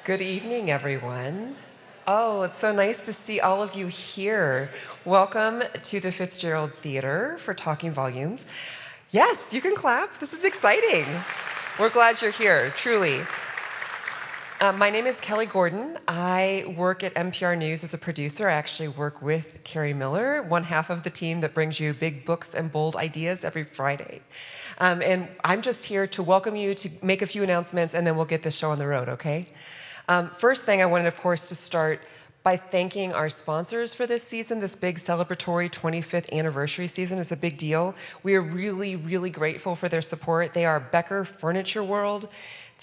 Good evening, everyone. Oh, it's so nice to see all of you here. Welcome to the Fitzgerald Theater for Talking Volumes. Yes, you can clap. This is exciting. We're glad you're here, truly. My name is Kelly Gordon. I work at NPR News as a producer. I actually work with Kerri Miller, one half of the team that brings you big books and bold ideas every Friday. And I'm just here to welcome you, to make a few announcements, and then we'll get this show on the road, okay? First thing, I wanted, of course, to start by thanking our sponsors for this season. This big celebratory 25th anniversary season is a big deal. We are really, really grateful for their support. They are Becker Furniture World,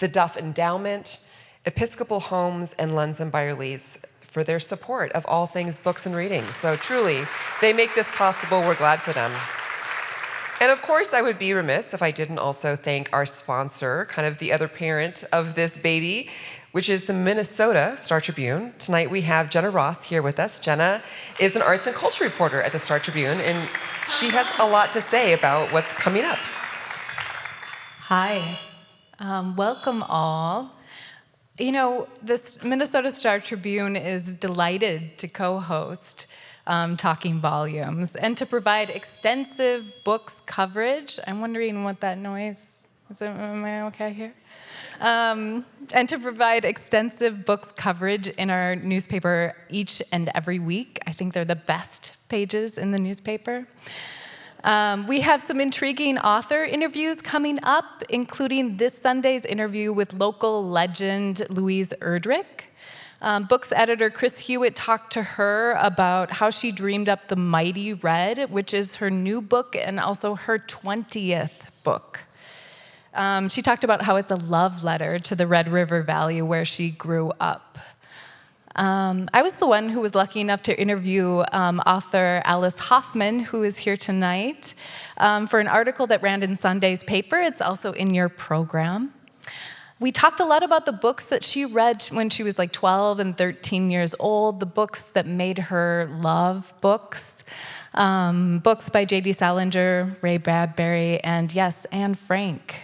the Duff Endowment, Episcopal Homes, and Lenz & Byerly's for their support of all things books and reading. So truly, they make this possible. We're glad for them. And of course, I would be remiss if I didn't also thank our sponsor, kind of the other parent of this baby, which is the Minnesota Star-Tribune. Tonight we have Jenna Ross here with us. Jenna is an arts and culture reporter at the Star-Tribune, and she has a lot to say about what's coming up. Hi, welcome all. You know, this Minnesota Star-Tribune is delighted to co-host Talking Volumes and to provide extensive books coverage. I'm wondering what that noise is. Am I okay here? And to provide extensive books coverage in our newspaper each and every week. I think they're the best pages in the newspaper. We have some intriguing author interviews coming up, including this Sunday's interview with local legend Louise Erdrich. Books editor Chris Hewitt talked to her about how she dreamed up The Mighty Red, which is her new book and also her 20th book. She talked about how it's a love letter to the Red River Valley where she grew up. I was the one who was lucky enough to interview author Alice Hoffman, who is here tonight, for an article that ran in Sunday's paper. It's also in your program. We talked a lot about the books that she read when she was like 12 and 13 years old, the books that made her love books. Books by J.D. Salinger, Ray Bradbury, and yes, Anne Frank.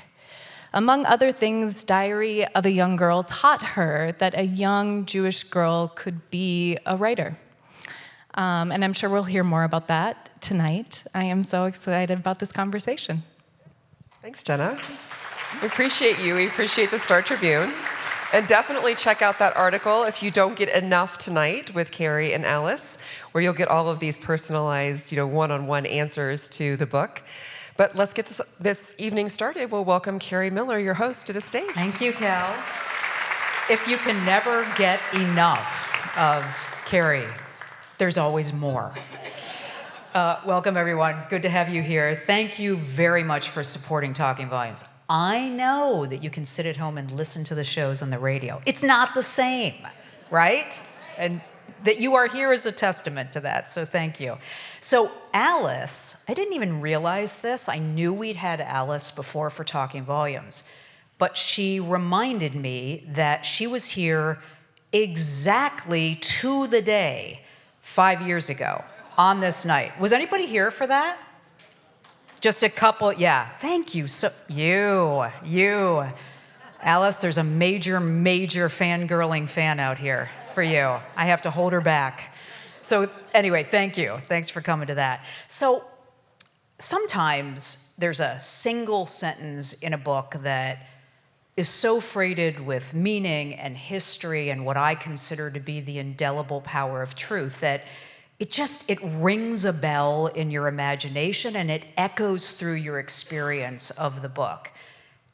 Among other things, Diary of a Young Girl taught her that a young Jewish girl could be a writer. And I'm sure we'll hear more about that tonight. I am so excited about this conversation. Thanks, Jenna. We appreciate you. We appreciate the Star-Tribune. And definitely check out that article if you don't get enough tonight with Kerri and Alice, where you'll get all of these personalized, one-on-one answers to the book. But let's get this evening started. We'll welcome Kerri Miller, your host, to the stage. Thank you, Cal. If you can never get enough of Kerri, there's always more. Welcome, everyone. Good to have you here. Thank you very much for supporting Talking Volumes. I know that you can sit at home and listen to the shows on the radio. It's not the same, right? And that you are here is a testament to that, so thank you. So Alice, I didn't even realize this. I knew we'd had Alice before for Talking Volumes, but she reminded me that she was here exactly to the day 5 years ago on this night. Was anybody here for that? Just a couple, yeah. Thank you. So you. Alice, there's a major fangirling fan out here for you. I have to hold her back. So anyway, thank you. Thanks for coming to that. So sometimes there's a single sentence in a book that is so freighted with meaning and history and what I consider to be the indelible power of truth that it rings a bell in your imagination and it echoes through your experience of the book.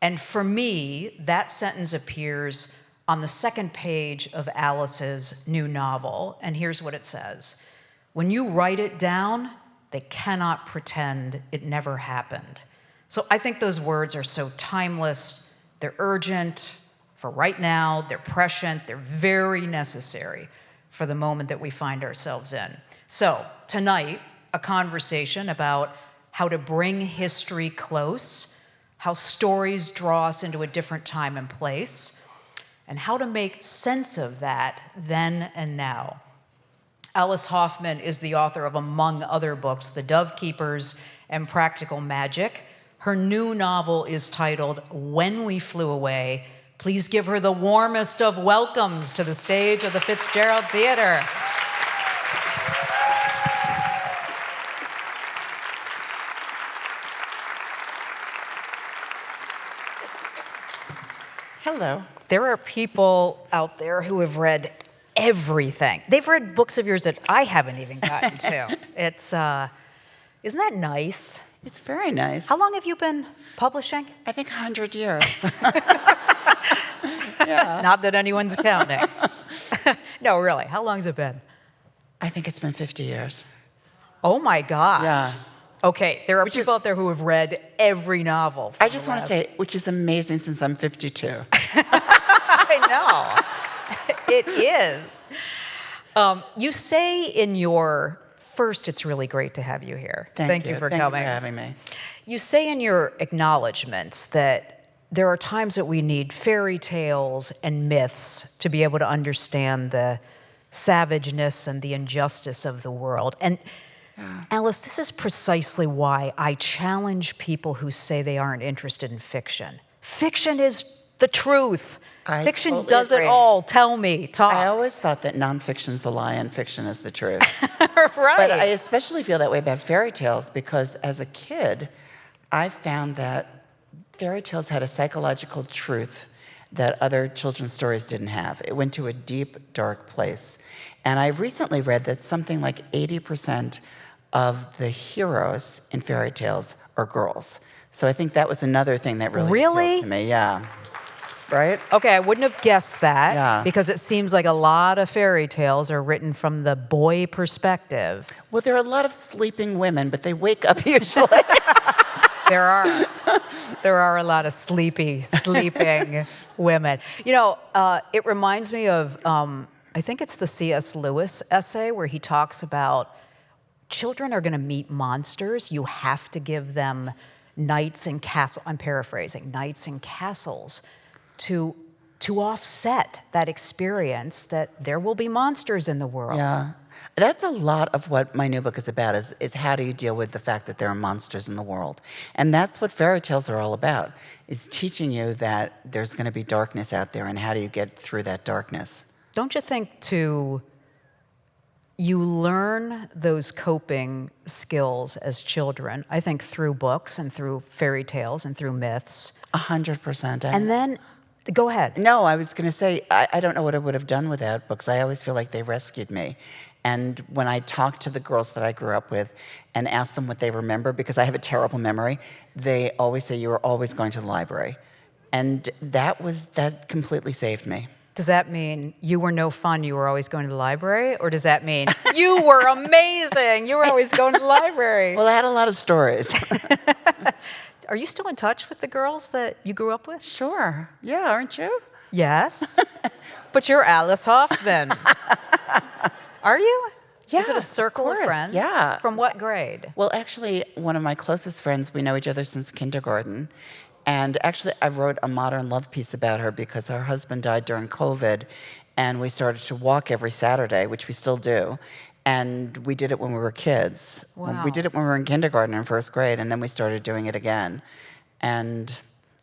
And for me, that sentence appears on the second page of Alice's new novel, and here's what it says. When you write it down, they cannot pretend it never happened. So I think those words are so timeless, they're urgent for right now, they're prescient, they're very necessary for the moment that we find ourselves in. So tonight, a conversation about how to bring history close, how stories draw us into a different time and place, and how to make sense of that then and now. Alice Hoffman is the author of, among other books, The Dove Keepers and Practical Magic. Her new novel is titled When We Flew Away, Please give her the warmest of welcomes to the stage of the Fitzgerald Theater. Hello. There are people out there who have read everything. They've read books of yours that I haven't even gotten to. It's, isn't that nice? It's very nice. How long have you been publishing? I think 100 years. Not that anyone's counting. No, really. How long has it been? I think it's been 50 years. Oh my God. Yeah. Okay, there are people out there who have read every novel. I just want to say, which is amazing since I'm 52. I know. It is. You say in your first, it's really great to have you here. Thank you for coming. Thank you for having me. You say in your acknowledgments that there are times that we need fairy tales and myths to be able to understand the savageness and the injustice of the world. And Alice, this is precisely why I challenge people who say they aren't interested in fiction. Fiction is the truth. Fiction totally does agree. it all. Tell me, talk. I always thought that nonfiction's a lie and fiction is the truth. Right. But I especially feel that way about fairy tales because as a kid, I found that fairy tales had a psychological truth that other children's stories didn't have. It went to a deep, dark place. And I recently read that something like 80% of the heroes in fairy tales are girls. So I think that was another thing that really appealed to me. Yeah. Right? Okay, I wouldn't have guessed that Yeah. because it seems like a lot of fairy tales are written from the boy perspective. Well, there are a lot of sleeping women, but they wake up usually. There are a lot of sleeping women. You know, it reminds me of, I think it's the C.S. Lewis essay where he talks about children are going to meet monsters. You have to give them knights and castles. I'm paraphrasing, knights and castles to offset that experience that there will be monsters in the world. Yeah. That's a lot of what my new book is about, is how do you deal with the fact that there are monsters in the world. And that's what fairy tales are all about, is teaching you that there's going to be darkness out there and how do you get through that darkness. Don't you think, too, you learn those coping skills as children, I think through books and through fairy tales and through myths. 100%. And then, go ahead. No, I was going to say, I don't know what I would have done without books. I always feel like they rescued me. And when I talk to the girls that I grew up with and ask them what they remember, because I have a terrible memory, they always say, you were always going to the library. And that completely saved me. Does that mean you were no fun, you were always going to the library? Or does that mean you were amazing, you were always going to the library? Well, I had a lot of stories. Are you still in touch with the girls that you grew up with? Sure. Yeah, aren't you? Yes. But you're Alice Hoffman. Are you? Yeah, Is it a circle of course, friends? yeah. From what grade? Well, actually, one of my closest friends, we know each other since kindergarten. And actually, I wrote a modern love piece about her because her husband died during COVID, and we started to walk every Saturday, which we still do. And we did it when we were kids. Wow. We did it when we were in kindergarten and first grade, and then we started doing it again. And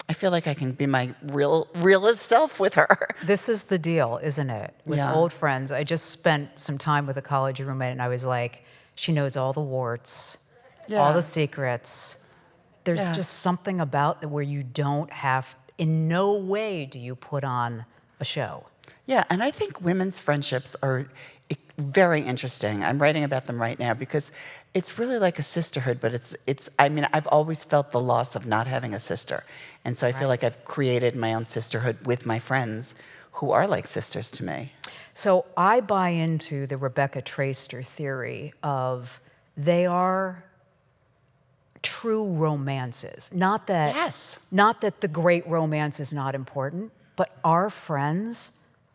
I feel like I can be my realest self with her. This is the deal, isn't it? With Yeah. old friends. I just spent some time with a college roommate, and I was like, she knows all the warts, all Yeah. the secrets. There's Yeah. just something about where you don't have, in no way do you put on a show. Yeah, and I think women's friendships are very interesting. I'm writing about them right now because it's really like a sisterhood, but I mean, I've always felt the loss of not having a sister. And so I feel like I've created my own sisterhood with my friends who are like sisters to me. So I buy into the Rebecca Traister theory of they are true romances. Not that, Yes. not that the great romance is not important, but our friends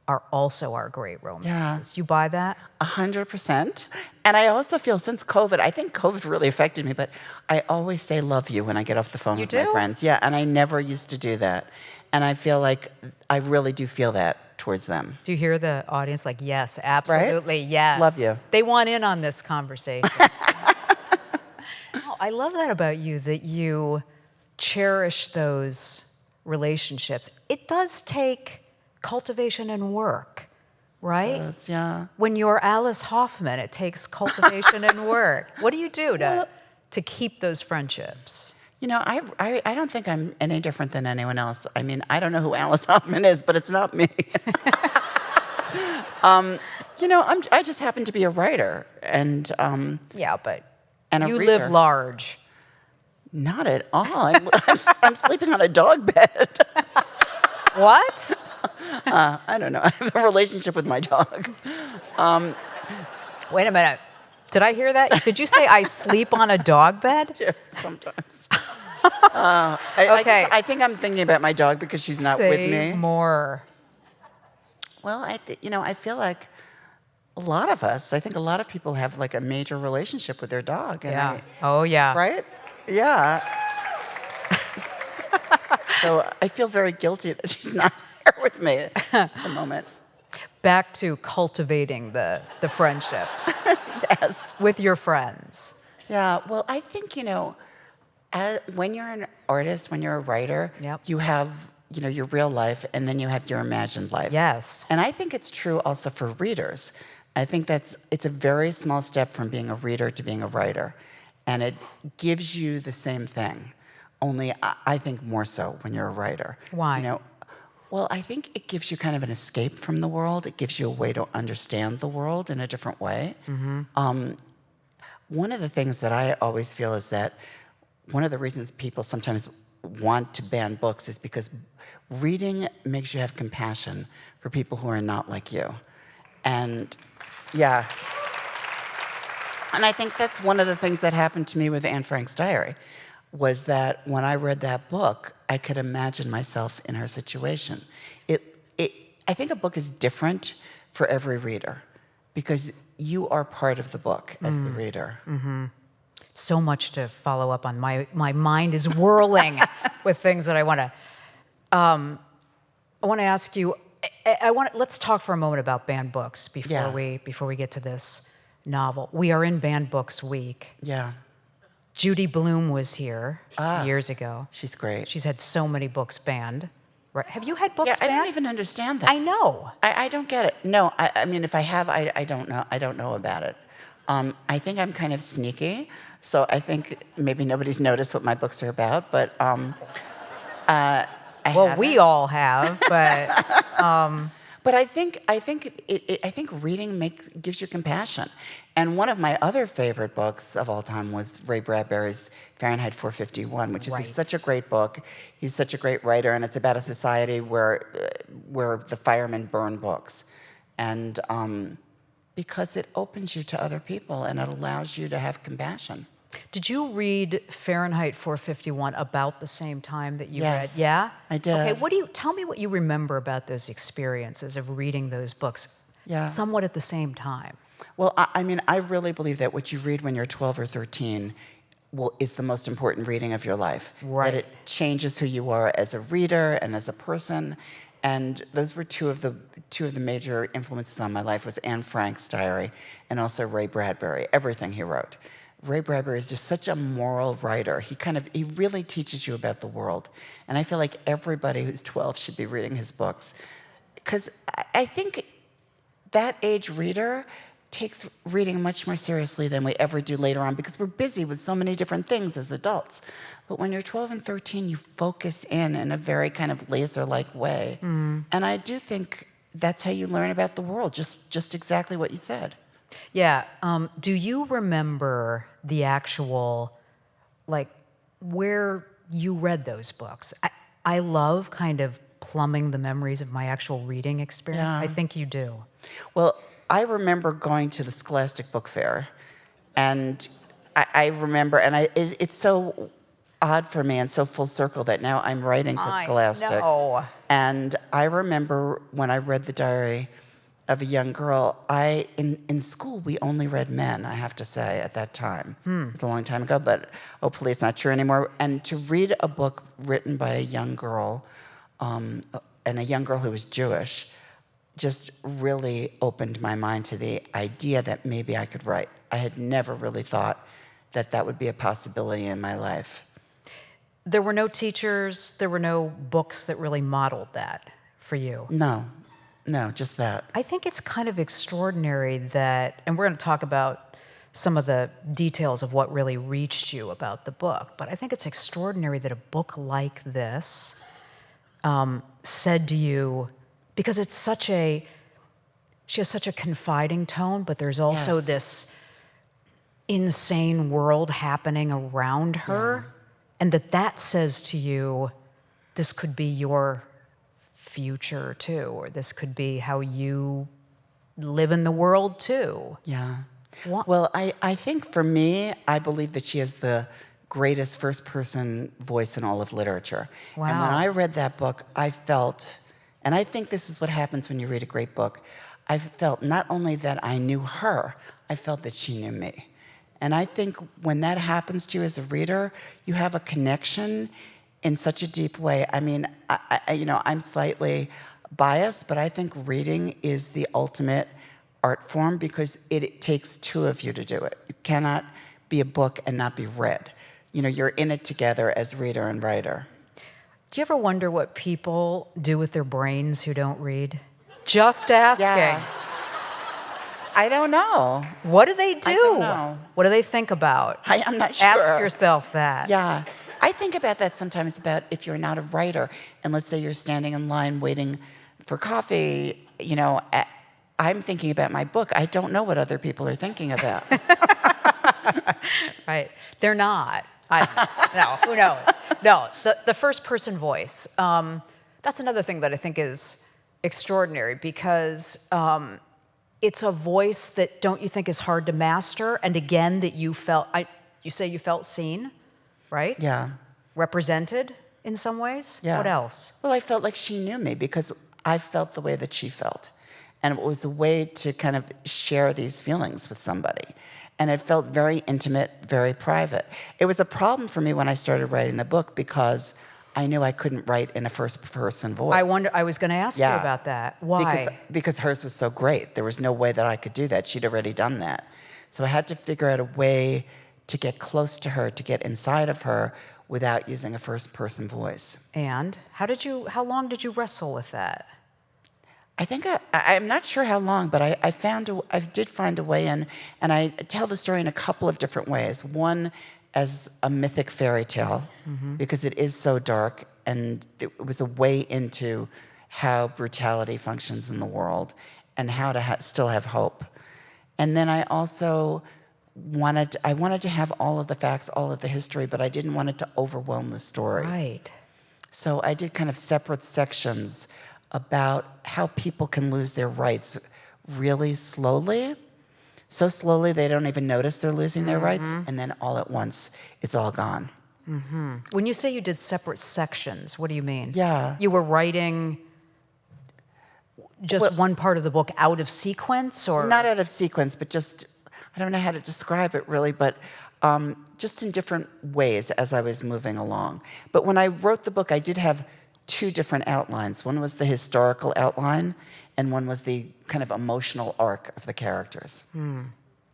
are also our great romances. You buy that? 100%. And I also feel since COVID, I think COVID really affected me, but I always say love you when I get off the phone with my do? friends. Yeah, and I never used to do that. And I feel like I really do feel that towards them. Do you hear the audience like, yes, absolutely, yes. Love you. They want in on this conversation. Oh, I love that about you, that you cherish those relationships, it does take cultivation and work, right? Yes, yeah. When you're Alice Hoffman, it takes cultivation and work. What do you do to keep those friendships? You know, I don't think I'm any different than anyone else. I mean, I don't know who Alice Hoffman is, but it's not me. You know, I just happen to be a writer and Yeah, but and a you reader. live large. Not at all. I'm sleeping on a dog bed. What? I don't know. I have a relationship with my dog. Wait a minute. Did I hear that? Did you say I sleep on a dog bed? Yeah, sometimes. Okay. I think I'm thinking about my dog because she's not with me. Say more. Well, you know, I feel like a lot of us, I think a lot of people have like a major relationship with their dog. And Yeah. Oh, yeah. Right? Yeah. So I feel very guilty that she's not here with me at the moment. Back to cultivating the friendships Yes. with your friends. Yeah. Well, I think, you know, when you're an artist, when you're a writer, Yep. you have, you know, your real life and then you have your imagined life. Yes. And I think it's true also for readers. I think it's a very small step from being a reader to being a writer. And it gives you the same thing, only I think more so when you're a writer. Why? You know, well, I think it gives you kind of an escape from the world. It gives you a way to understand the world in a different way. One of the things that I always feel is that one of the reasons people sometimes want to ban books is because reading makes you have compassion for people who are not like you. And yeah. And I think that's one of the things that happened to me with Anne Frank's diary, was that when I read that book, I could imagine myself in her situation. I think a book is different for every reader because you are part of the book as the reader. So much to follow up on. My mind is whirling with things that I want to ask you. Let's talk for a moment about banned books before we get to this novel. We are in Banned Books Week. Yeah. Judy Blume was here years ago. She's great. She's had so many books banned. Right. Have you had books Yeah, banned? I don't even understand that. I know. I don't get it. No, I mean, if I have, I don't know. I don't know about it. I think I'm kind of sneaky, so I think maybe nobody's noticed what my books are about. But we all have, but But I think reading gives you compassion. And one of my other favorite books of all time was Ray Bradbury's Fahrenheit 451, which is such a great book. He's such a great writer, and it's about a society where the firemen burn books, and because it opens you to other people and it allows you to have compassion. did you read Fahrenheit 451 about the same time that you read? Yes, Yeah? I did. Okay, tell me what you remember about those experiences of reading those books somewhat at the same time. Well, I mean, I really believe that what you read when you're 12 or 13 is the most important reading of your life. Right. That it changes who you are as a reader and as a person. And those were two of the major influences on my life was Anne Frank's diary and also Ray Bradbury, everything he wrote. Ray Bradbury is just such a moral writer. He really teaches you about the world. And I feel like everybody who's 12 should be reading his books. Because I think that age reader takes reading much more seriously than we ever do later on because we're busy with so many different things as adults. But when you're 12 and 13, you focus in a very kind of laser-like way. And I do think that's how you learn about the world, just exactly what you said. Yeah. Do you remember the actual, like, where you read those books? I love kind of plumbing the memories of my actual reading experience. Yeah. I think you do. Well, I remember going to the Scholastic Book Fair, and I remember, and it's so odd for me and so full circle that now I'm writing for Scholastic. I know. And I remember when I read the diary of a young girl, in school, we only read men, I have to say, at that time. It was a long time ago, but hopefully it's not true anymore. And to read a book written by a young girl, and a young girl who was Jewish, just really opened my mind to the idea that maybe I could write. I had never really thought that would be a possibility in my life. there were no teachers, there were no books that really modeled that for you. No, just that. I think it's kind of extraordinary that, and we're going to talk about some of the details of what really reached you about the book, but I think it's extraordinary that a book like this said to you, because it's she has such a confiding tone, but there's also this insane world happening around her, and that says to you, this could be your future too, or this could be how you live in the world too. Yeah. What? Well, I think for me, I believe that she is the greatest first-person voice in all of literature. Wow. And when I read that book, I felt, and I think this is what happens when you read a great book, I felt not only that I knew her, I felt that she knew me. And I think when that happens to you as a reader, you have a connection in such a deep way. I mean, I'm slightly biased, but I think reading is the ultimate art form because it takes two of you to do it. You cannot be a book and not be read. You're in it together as reader and writer. Do you ever wonder what people do with their brains who don't read? Just asking. Yeah. I don't know. What do they do? I don't know. What do they think about? I'm not sure. Ask yourself that. Yeah. I think about that sometimes about if you're not a writer, and let's say you're standing in line waiting for coffee, I'm thinking about my book. I don't know what other people are thinking about. Right. They're not. No, who knows? No, the first person voice. That's another thing that I think is extraordinary because it's a voice that don't you think is hard to master? And again, that you felt, you say you felt seen, right? Yeah. Represented in some ways? Yeah. What else? Well, I felt like she knew me because I felt the way that she felt. And it was a way to kind of share these feelings with somebody. And it felt very intimate, very private. It was a problem for me when I started writing the book because I knew I couldn't write in a first-person voice. I was going to ask you about that. Why? Because hers was so great. There was no way that I could do that. She'd already done that. So I had to figure out a way to get close to her, to get inside of her without using a first-person voice. And how long did you wrestle with that? I think I'm not sure how long, but I did find a way in, and I tell the story in a couple of different ways. One, as a mythic fairy tale, because it is so dark, and it was a way into how brutality functions in the world and how to still have hope. And then I also wanted to have all of the facts, all of the history, but I didn't want it to overwhelm the story. Right. So I did kind of separate sections about how people can lose their rights really slowly. So slowly they don't even notice they're losing their rights, and then all at once, it's all gone. Mm-hmm. When you say you did separate sections, what do you mean? Yeah. You were writing just one part of the book out of sequence, or? Not out of sequence, but just, I don't know how to describe it really, but just in different ways as I was moving along. But when I wrote the book, I did have two different outlines. One was the historical outline, and one was the kind of emotional arc of the characters.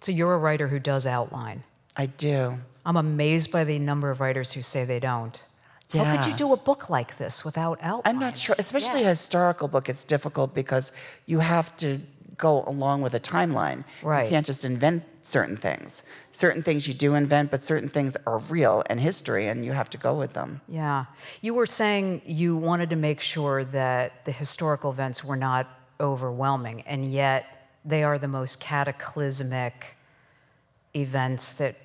So you're a writer who does outline. I do. I'm amazed by the number of writers who say they don't. Yeah. How could you do a book like this without outline? I'm not sure, especially a historical book, it's difficult because you have to go along with a timeline. Right. You can't just invent certain things. Certain things you do invent, but certain things are real and history, and you have to go with them. Yeah. You were saying you wanted to make sure that the historical events were not overwhelming, and yet they are the most cataclysmic events that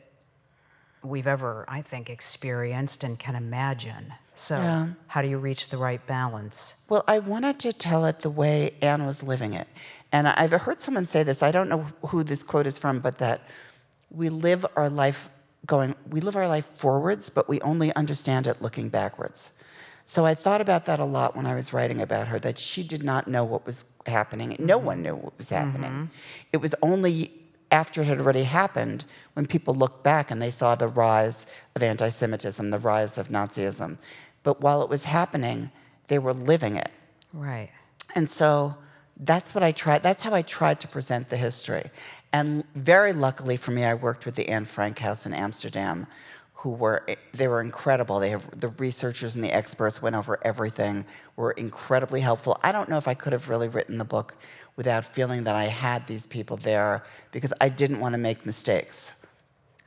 we've ever, I think, experienced and can imagine. So how do you reach the right balance? Well, I wanted to tell it the way Anne was living it. And I've heard someone say this, I don't know who this quote is from, but that we live our life forwards, but we only understand it looking backwards. So I thought about that a lot when I was writing about her, that she did not know what was happening. No one knew what was happening. It was only after it had already happened when people looked back and they saw the rise of anti-Semitism, the rise of Nazism. But while it was happening, they were living it. Right. And so that's how I tried to present the history. And very luckily for me, I worked with the Anne Frank House in Amsterdam, they were incredible. The researchers and the experts went over everything, were incredibly helpful. I don't know if I could have really written the book without feeling that I had these people there, because I didn't want to make mistakes.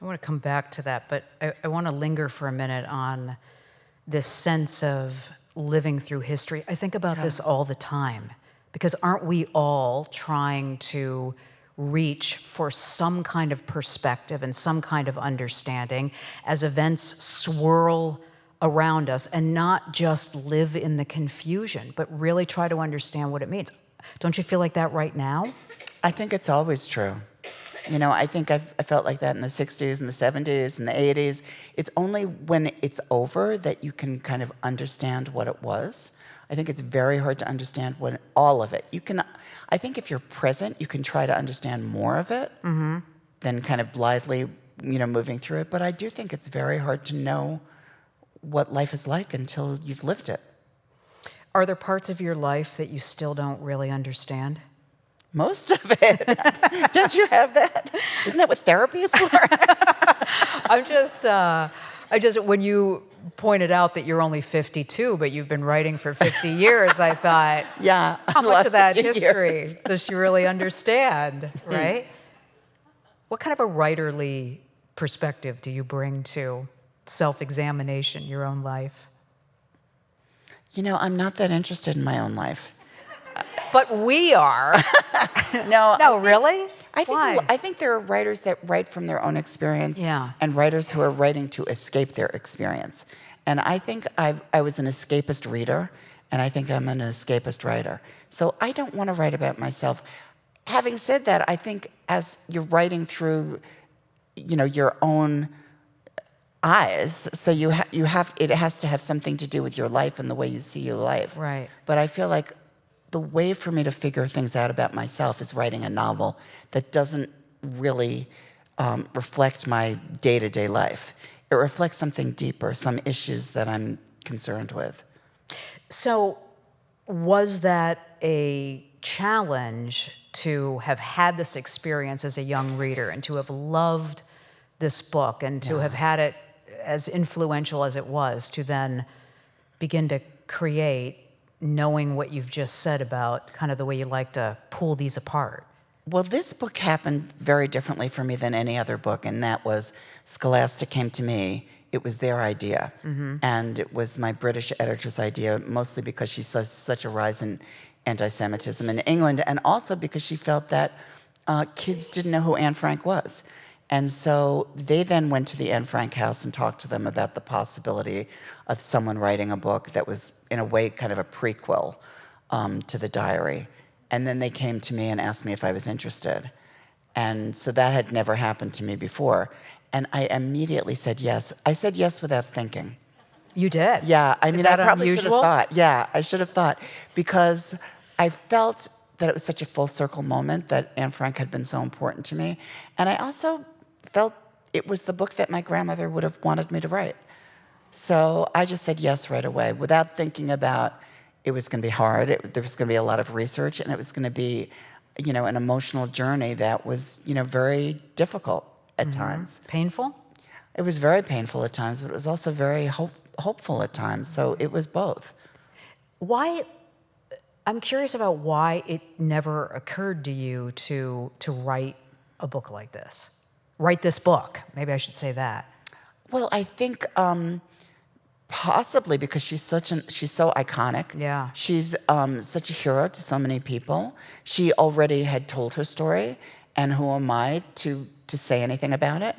I want to come back to that, but I want to linger for a minute on this sense of living through history. I think about this all the time, because aren't we all trying to reach for some kind of perspective and some kind of understanding as events swirl around us, and not just live in the confusion, but really try to understand what it means? Don't you feel like that right now? I think it's always true. I think I felt like that in the 60s and the 70s and the 80s. It's only when it's over that you can kind of understand what it was. I think it's very hard to understand all of it. I think if you're present, you can try to understand more of it than kind of blithely, moving through it. But I do think it's very hard to know what life is like until you've lived it. Are there parts of your life that you still don't really understand? Most of it. Don't you have that? Isn't that what therapy is for? I just, when you pointed out that you're only 52, but you've been writing for 50 years, I thought, yeah, how much of that 50 history years. does she really understand, right? What kind of a writerly perspective do you bring to self-examination, your own life? I'm not that interested in my own life. But we are. No, really? Why? I think there are writers that write from their own experience, and writers who are writing to escape their experience. And I think I was an escapist reader, and I think I'm an escapist writer. So I don't want to write about myself. Having said that, I think as you're writing through, your own eyes, so it has to have something to do with your life and the way you see your life. Right. But I feel like the way for me to figure things out about myself is writing a novel that doesn't really reflect my day-to-day life. It reflects something deeper, some issues that I'm concerned with. So was that a challenge to have had this experience as a young reader and to have loved this book and to have had it as influential as it was, to then begin to create, knowing what you've just said about kind of the way you like to pull these apart? Well, this book happened very differently for me than any other book, and that was Scholastic came to me. It was their idea, and it was my British editor's idea, mostly because she saw such a rise in anti-Semitism in England, and also because she felt that kids didn't know who Anne Frank was. And so they then went to the Anne Frank house and talked to them about the possibility of someone writing a book that was, in a way, kind of a prequel to the diary. And then they came to me and asked me if I was interested. And so that had never happened to me before. And I immediately said yes. I said yes without thinking. You did? Yeah, I mean, Is that I probably should have unusual? thought. Yeah, I should have thought, because I felt that it was such a full circle moment, that Anne Frank had been so important to me. And I also felt it was the book that my grandmother would have wanted me to write. So I just said yes right away, without thinking about it was going to be hard. There was going to be a lot of research, and it was going to be, an emotional journey that was, very difficult at times. Painful? It was very painful at times, but it was also very hopeful at times. So it was both. Why? I'm curious about why it never occurred to you to write a book like this. Write this book. Maybe I should say that. Well, I think possibly because she's so iconic. Yeah. She's such a hero to so many people. She already had told her story, and who am I to say anything about it?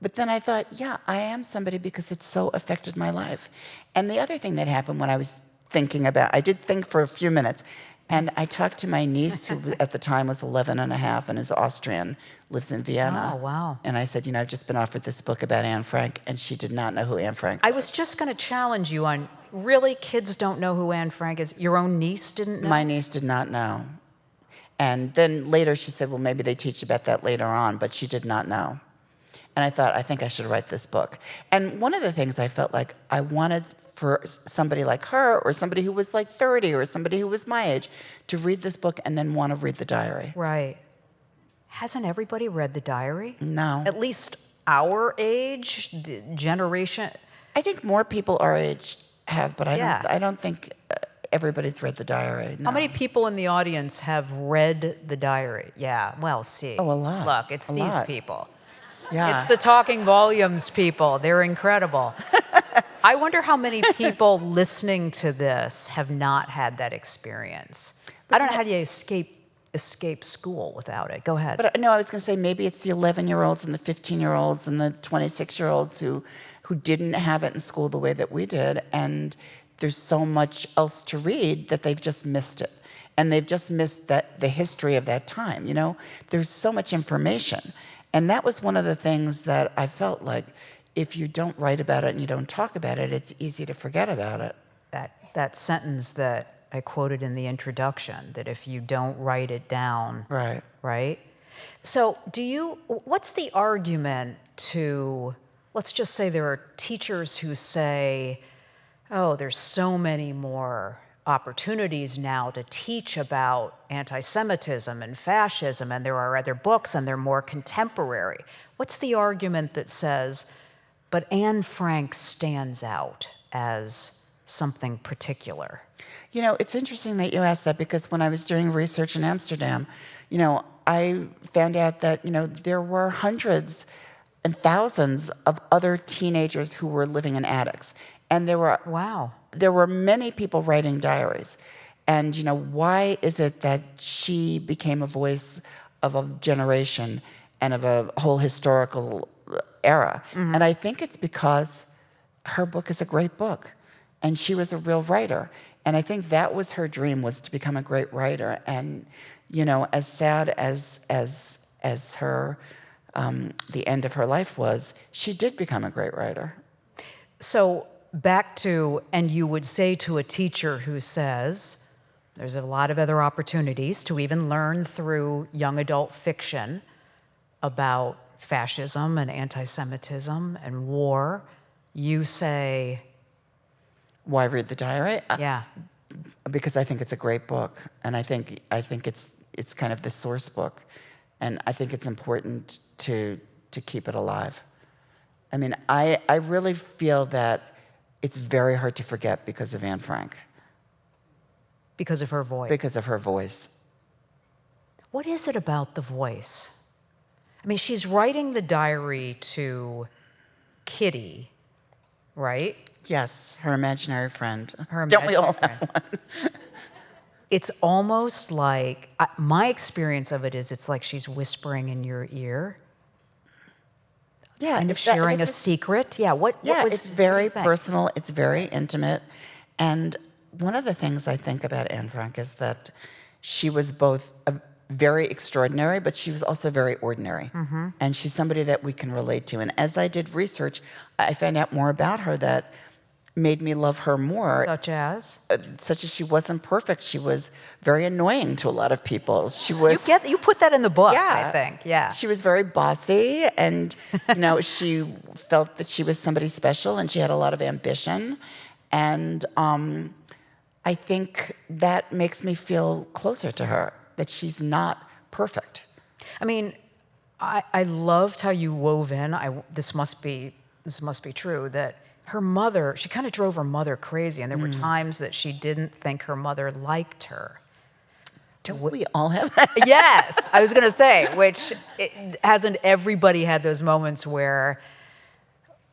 But then I thought, yeah, I am somebody because it so affected my life. And the other thing that happened when I was thinking about, I did think for a few minutes, and I talked to my niece, who at the time was 11 and a half and is Austrian, lives in Vienna. Oh, wow. And I said, I've just been offered this book about Anne Frank, and she did not know who Anne Frank was. I was just going to challenge you on, really, kids don't know who Anne Frank is? Your own niece didn't know? My niece did not know. And then later she said, well, maybe they teach about that later on, but she did not know. And I thought, I think I should write this book. And one of the things I felt like I wanted for somebody like her, or somebody who was like 30, or somebody who was my age, to read this book and then want to read the diary. Right. Hasn't everybody read the diary? No. At least our age, the generation. I think more people our age have, but Yeah. I don't think everybody's read the diary. No. How many people in the audience have read the diary? Yeah, well, see. Oh, a lot. Look, it's A these lot. people. Yeah. It's the Talking Volumes people. They're incredible. I wonder how many people listening to this have not had that experience. I don't know how do you escape school without it. Go ahead. But no, I was going to say maybe it's the 11-year-olds and the 15-year-olds and the 26-year-olds who didn't have it in school the way that we did, and there's so much else to read that they've just missed it. And they've just missed the history of that time, you know? There's so much information. And that was one of the things that I felt like if you don't write about it and you don't talk about it, it's easy to forget about it. That sentence that I quoted in the introduction, that if you don't write it down, right? So what's the argument to, let's just say there are teachers who say, oh, there's so many more opportunities now to teach about anti-Semitism and fascism, and there are other books and they're more contemporary. What's the argument that says, but Anne Frank stands out as something particular? You know, it's interesting that you asked that because when I was doing research in Amsterdam, you know, I found out that, you know, there were hundreds and thousands of other teenagers who were living in attics. And there were many people writing diaries. And, you know, why is it that she became a voice of a generation and of a whole historical era? Mm-hmm. And I think it's because her book is a great book. And she was a real writer. And I think that was her dream, was to become a great writer. And, you know, as sad as her, the end of her life was, she did become a great writer. So back to, and you would say to a teacher who says, there's a lot of other opportunities to even learn through young adult fiction about fascism and anti-Semitism and war, you say... Why read the diary? Yeah. Because I think it's a great book, and I think it's kind of the source book, and I think it's important to keep it alive. I mean, I really feel that it's very hard to forget because of Anne Frank. Because of her voice. Because of her voice. What is it about the voice? I mean, she's writing the diary to Kitty, right? Yes, her imaginary friend. Don't we all have one? It's almost like, my experience of it is it's like she's whispering in your ear. Yeah. Kind of sharing a secret. Yeah, it's very personal, it's very intimate. And one of the things I think about Anne Frank is that she was both very extraordinary, but she was also very ordinary. Mm-hmm. And she's somebody that we can relate to. And as I did research, I found out more about her that made me love her more. Such as? Such as she wasn't perfect. She was very annoying to a lot of people. She was. You put that in the book, yeah, I think. Yeah. She was very bossy, and you know, she felt that she was somebody special, and she had a lot of ambition. And I think that makes me feel closer to her, that she's not perfect. I mean, I loved how you wove in, this must be true, that her mother, she kind of drove her mother crazy, and there were times that she didn't think her mother liked her. Don't we all have that? Yes, I was going to say, hasn't everybody had those moments where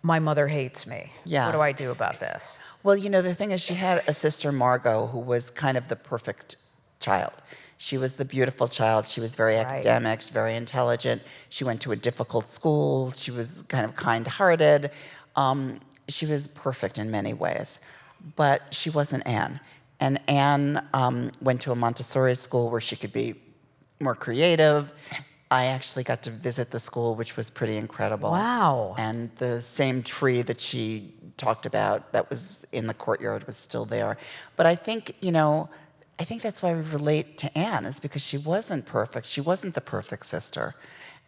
my mother hates me? Yeah. What do I do about this? Well, you know, the thing is, she had a sister, Margot, who was kind of the perfect child. She was the beautiful child. She was very academic, very intelligent. She went to a difficult school. She was kind of kind-hearted. She was perfect in many ways, but she wasn't Anne. And Anne went to a Montessori school where she could be more creative. I actually got to visit the school, which was pretty incredible. Wow. And the same tree that she talked about that was in the courtyard was still there. But I think, you know, I think that's why we relate to Anne, is because she wasn't perfect. She wasn't the perfect sister.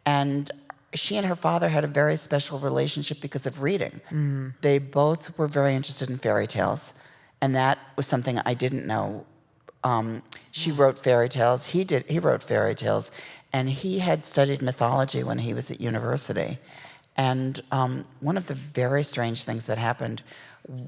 And she and her father had a very special relationship because of reading. Mm. They both were very interested in fairy tales, and that was something I didn't know. She wrote fairy tales. He wrote fairy tales, and he had studied mythology when he was at university. And one of the very strange things that happened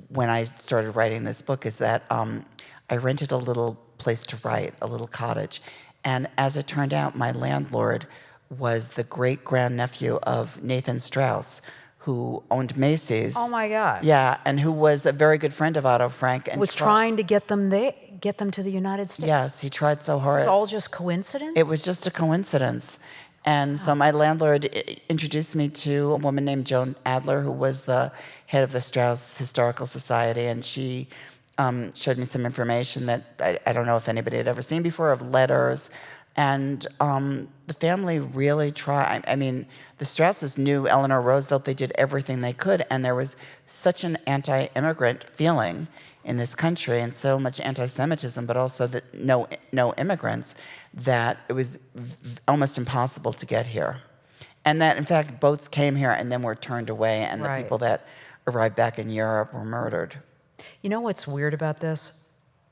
when I started writing this book is that I rented a little place to write, a little cottage. And as it turned out, my landlord was the great-grandnephew of Nathan Strauss, who owned Macy's. Oh my God. Yeah, and who was a very good friend of Otto Frank. And Was trying to get them to the United States. Yes, he tried so hard. It's all just coincidence? It was just a coincidence. And so my landlord introduced me to a woman named Joan Adler, who was the head of the Strauss Historical Society, and she showed me some information that I don't know if anybody had ever seen before, of letters. And the family really tried. I mean, the Strausses knew Eleanor Roosevelt. They did everything they could, and there was such an anti-immigrant feeling in this country, and so much anti-Semitism, but also no immigrants, that it was almost impossible to get here. And that, in fact, boats came here and then were turned away, and the people that arrived back in Europe were murdered. You know what's weird about this?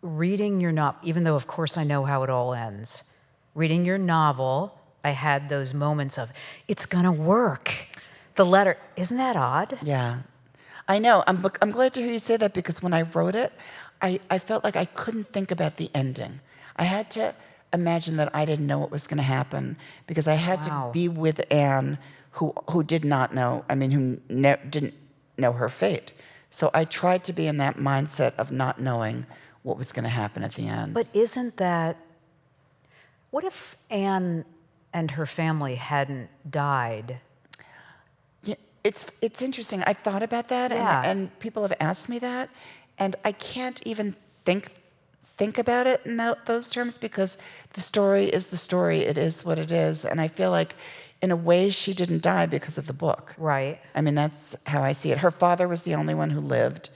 Reading your novel, even though, of course, I know how it all ends, reading your novel, I had those moments of, it's going to work. The letter, isn't that odd? Yeah. I know. I'm glad to hear you say that, because when I wrote it, I felt like I couldn't think about the ending. I had to imagine that I didn't know what was going to happen, because I had to be with Anne, who did not know, who didn't know her fate. So I tried to be in that mindset of not knowing what was going to happen at the end. But isn't that, what if Anne and her family hadn't died? Yeah, it's interesting. I thought about that, and people have asked me that, and I can't even think about it in those terms, because the story is the story. It is what it is, and I feel like, in a way, she didn't die because of the book. Right. That's how I see it. Her father was the only one who lived,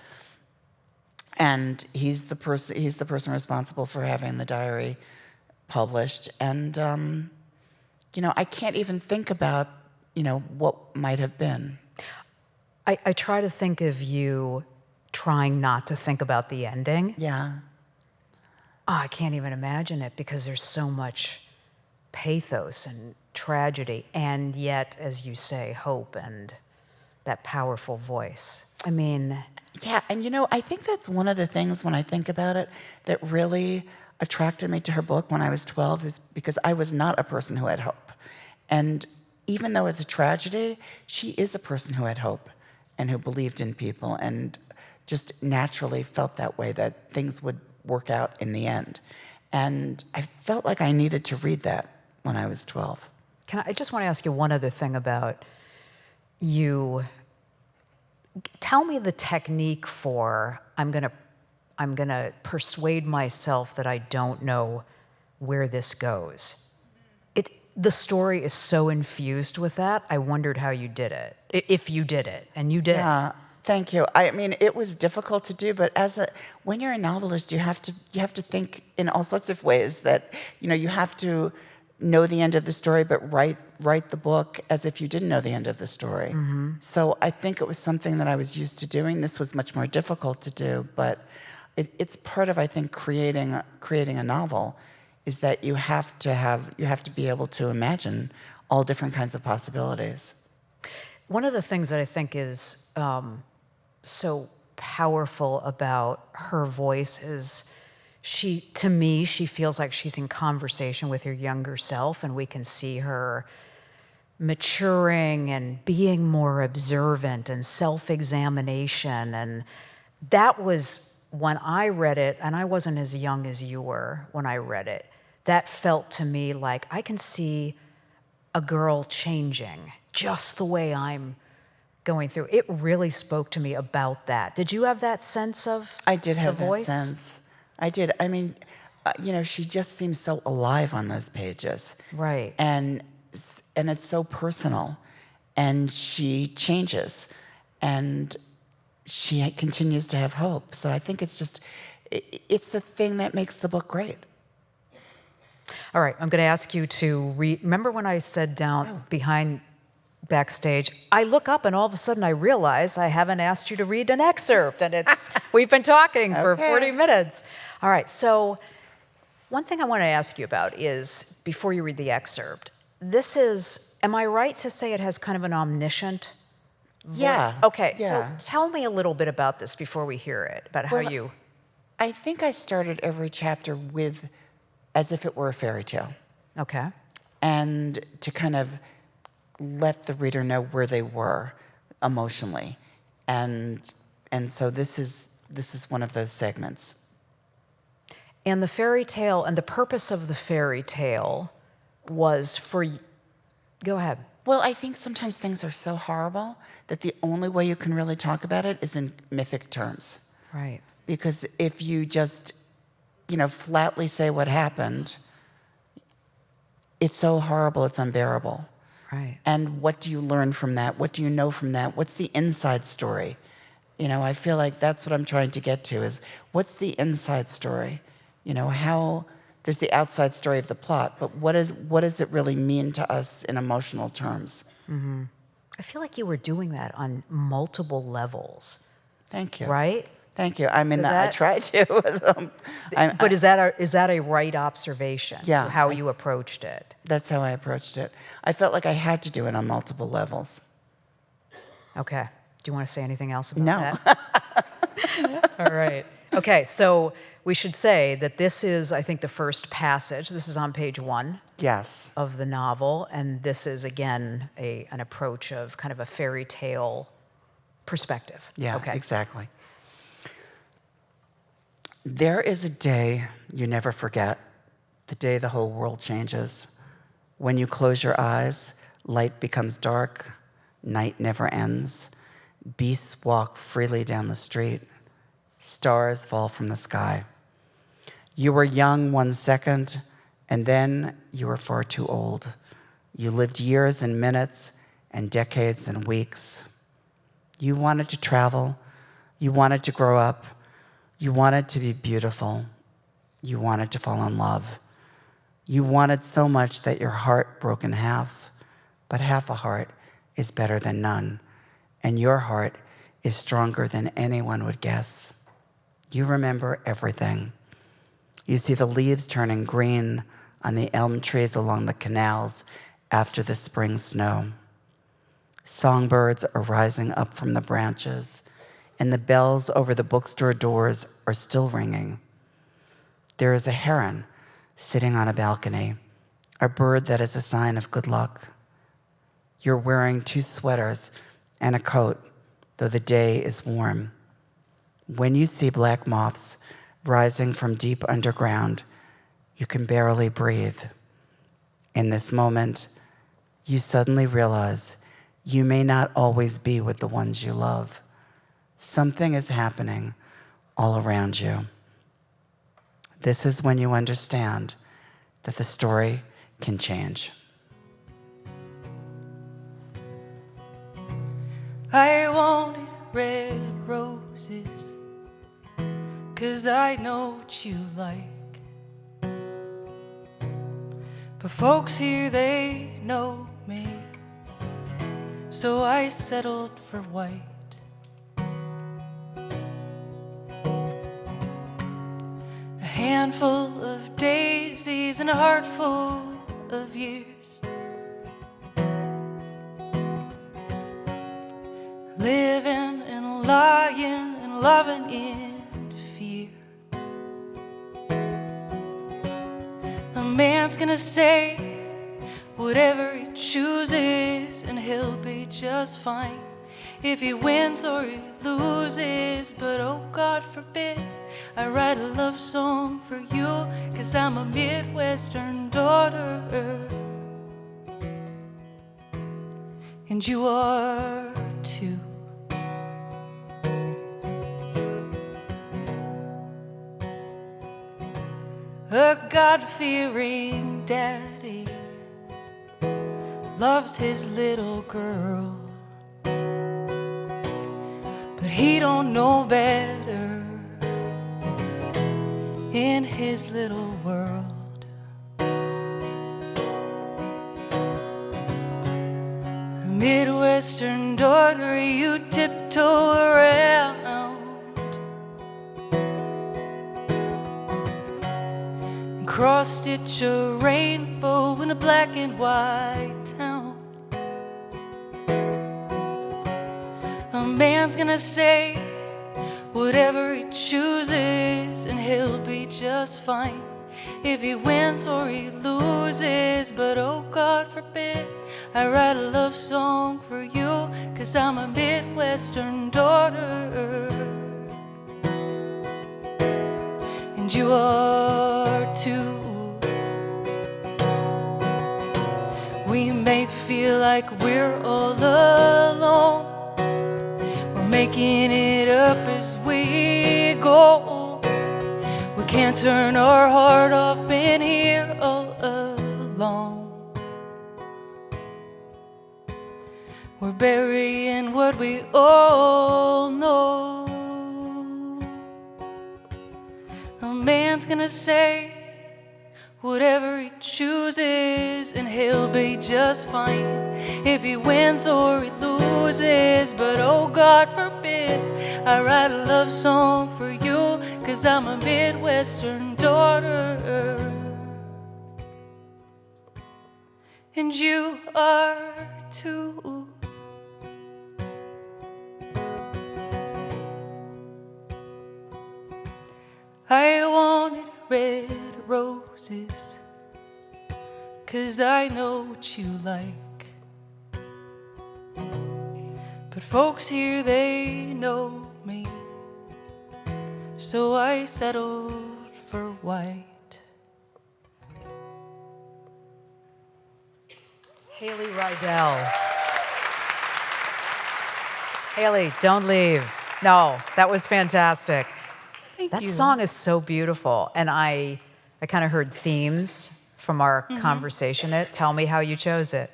and he's the person responsible for having the diary published. And I can't even think about what might have been. I try to think of you trying not to think about the ending. Yeah. Oh, I can't even imagine it, because there's so much pathos and tragedy, and yet, as you say, hope and that powerful voice. Yeah, and I think that's one of the things, when I think about it, that really attracted me to her book when I was 12, is because I was not a person who had hope. And even though it's a tragedy, she is a person who had hope and who believed in people and just naturally felt that way, that things would work out in the end. And I felt like I needed to read that when I was 12. I just want to ask you one other thing about you. Tell me the technique for, I'm gonna persuade myself that I don't know where this goes. The story is so infused with that. I wondered how you did it, if you did it, and you did. Yeah, thank you. It was difficult to do, but when you're a novelist, you have to think in all sorts of ways. That you have to know the end of the story, but write the book as if you didn't know the end of the story. Mm-hmm. So I think it was something that I was used to doing. This was much more difficult to do, but it's part of, I think, creating a novel, is that you have to be able to imagine all different kinds of possibilities. One of the things that I think is so powerful about her voice is she feels like she's in conversation with her younger self, and we can see her maturing and being more observant and self-examination. And that was, when I read it, and I wasn't as young as you were when I read it, that felt to me like I can see a girl changing just the way I'm going through. It really spoke to me about that. Did you have that sense of I did have the voice? That sense. I did. She just seems so alive on those pages. Right. And it's so personal. And she changes. And she continues to have hope. So I think it's the thing that makes the book great. All right, I'm going to ask you to read. Remember when I said down behind backstage, I look up and all of a sudden I realize I haven't asked you to read an excerpt, and we've been talking for 40 minutes. All right, so one thing I want to ask you about is, before you read the excerpt, am I right to say it has kind of an omniscient Yeah. Okay, Yeah. so tell me a little bit about this before we hear it, about how Well, you... I think I started every chapter with as if it were a fairy tale, Okay. and to kind of let the reader know where they were emotionally, and so this is one of those segments. And the fairy tale, and the purpose of the fairy tale was for... Go ahead. Well, I think sometimes things are so horrible that the only way you can really talk about it is in mythic terms. Right. Because if you just, flatly say what happened, it's so horrible, it's unbearable. Right. And what do you learn from that? What do you know from that? What's the inside story? I feel like that's what I'm trying to get to is what's the inside story? How there's the outside story of the plot, but what does it really mean to us in emotional terms? Mm-hmm. I feel like you were doing that on multiple levels. Thank you. Right? Thank you. I mean, Is I that- tried to. But is that a right observation? Yeah, How you approached it? That's how I approached it. I felt like I had to do it on multiple levels. Okay. Do you want to say anything else about No. that? All right. Okay, so we should say that this is, I think, the first passage. This is on page 1 Yes. of the novel, and this is, again, an approach of kind of a fairy tale perspective. Yeah, Okay. exactly. There is a day you never forget, the day the whole world changes. When you close your eyes, light becomes dark, night never ends. Beasts walk freely down the street. Stars fall from the sky. You were young 1 second, and then you were far too old. You lived years and minutes and decades and weeks. You wanted to travel. You wanted to grow up. You wanted to be beautiful. You wanted to fall in love. You wanted so much that your heart broke in half, but half a heart is better than none, and your heart is stronger than anyone would guess. You remember everything. You see the leaves turning green on the elm trees along the canals after the spring snow. Songbirds are rising up from the branches, and the bells over the bookstore doors are still ringing. There is a heron sitting on a balcony, a bird that is a sign of good luck. You're wearing 2 sweaters and a coat, though the day is warm. When you see black moths rising from deep underground, you can barely breathe. In this moment, you suddenly realize you may not always be with the ones you love. Something is happening all around you. This is when you understand that the story can change. I wanted red roses, 'cause I know what you like. But folks here, they know me, so I settled for white. A handful of daisies and a heart full of years, living and lying and loving in fear. A man's gonna say whatever he chooses, and he'll be just fine if he wins or he loses. But oh, God forbid I write a love song for you, 'cause I'm a Midwestern daughter and you are too. A God-fearing daddy loves his little girl, but he don't know better in his little world. A Midwestern daughter, you tiptoe around and cross-stitch a rainbow in a black and white town. man's gonna say whatever he chooses, and he'll be just fine if he wins or he loses. But oh, God forbid I write a love song for you, 'cause I'm a Midwestern daughter, and you are too. We may feel like we're all alone, we're making it up as we go. We can't turn our heart off, been here all along. We're burying what we all know. A man's gonna say whatever he chooses, and he'll be just fine if he wins or he loses. But oh, God forbid I write a love song for you, 'cause I'm a Midwestern daughter, and you are too. I wanted red roses, 'cause I know what you like. But folks here, they know me, so I settled for white. Haley Rydell. Haley, don't leave. No, that was fantastic. Thank That you. song is so beautiful, and I kind of heard themes from our conversation. Tell me how you chose it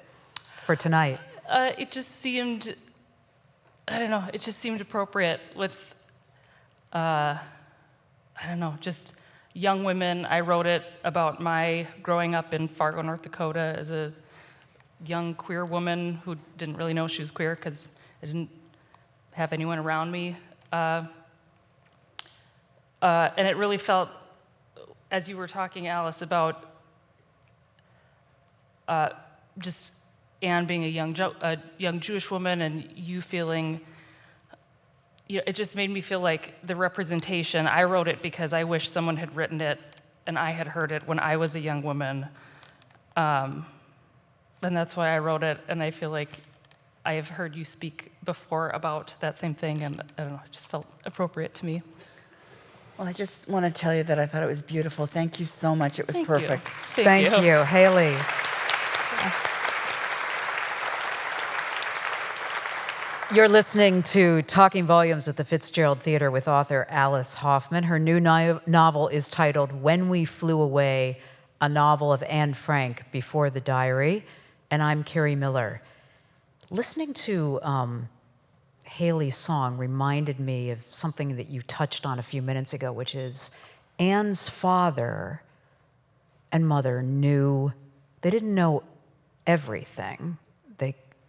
for tonight. It just seemed, I don't know, it just seemed appropriate with, I don't know, just young women. I wrote it about my growing up in Fargo, North Dakota as a young queer woman who didn't really know she was queer because I didn't have anyone around me. And it really felt, as you were talking, Alice, about just Anne being a young Jewish woman, and you feeling, it just made me feel like the representation. I wrote it because I wish someone had written it and I had heard it when I was a young woman. And that's why I wrote it, and I feel like I have heard you speak before about that same thing, and I don't know, it just felt appropriate to me. Well, I just want to tell you that I thought it was beautiful. Thank you so much. It was Thank perfect. You. Thank you, Haley. You're listening to Talking Volumes at the Fitzgerald Theater with author Alice Hoffman. Her new novel is titled When We Flew Away, a novel of Anne Frank before the diary. And I'm Kerri Miller. Listening to Haley's song reminded me of something that you touched on a few minutes ago, which is Anne's father and mother they didn't know everything,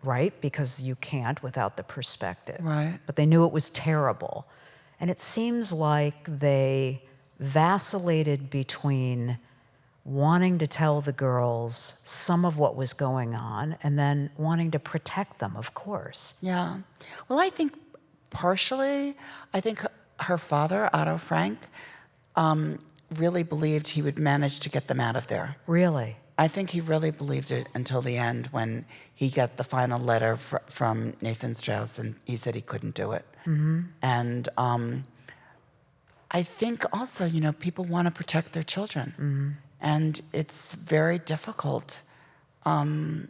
right? Because you can't without the perspective. Right. But they knew it was terrible. And it seems like they vacillated between wanting to tell the girls some of what was going on and then wanting to protect them, of course. Yeah. Well, I think partially, her father, Otto Frank, really believed he would manage to get them out of there. Really? I think he really believed it until the end when he got the final letter from Nathan Strauss, and he said he couldn't do it. Mm-hmm. And I think also, people want to protect their children. Mm-hmm. And it's very difficult, almost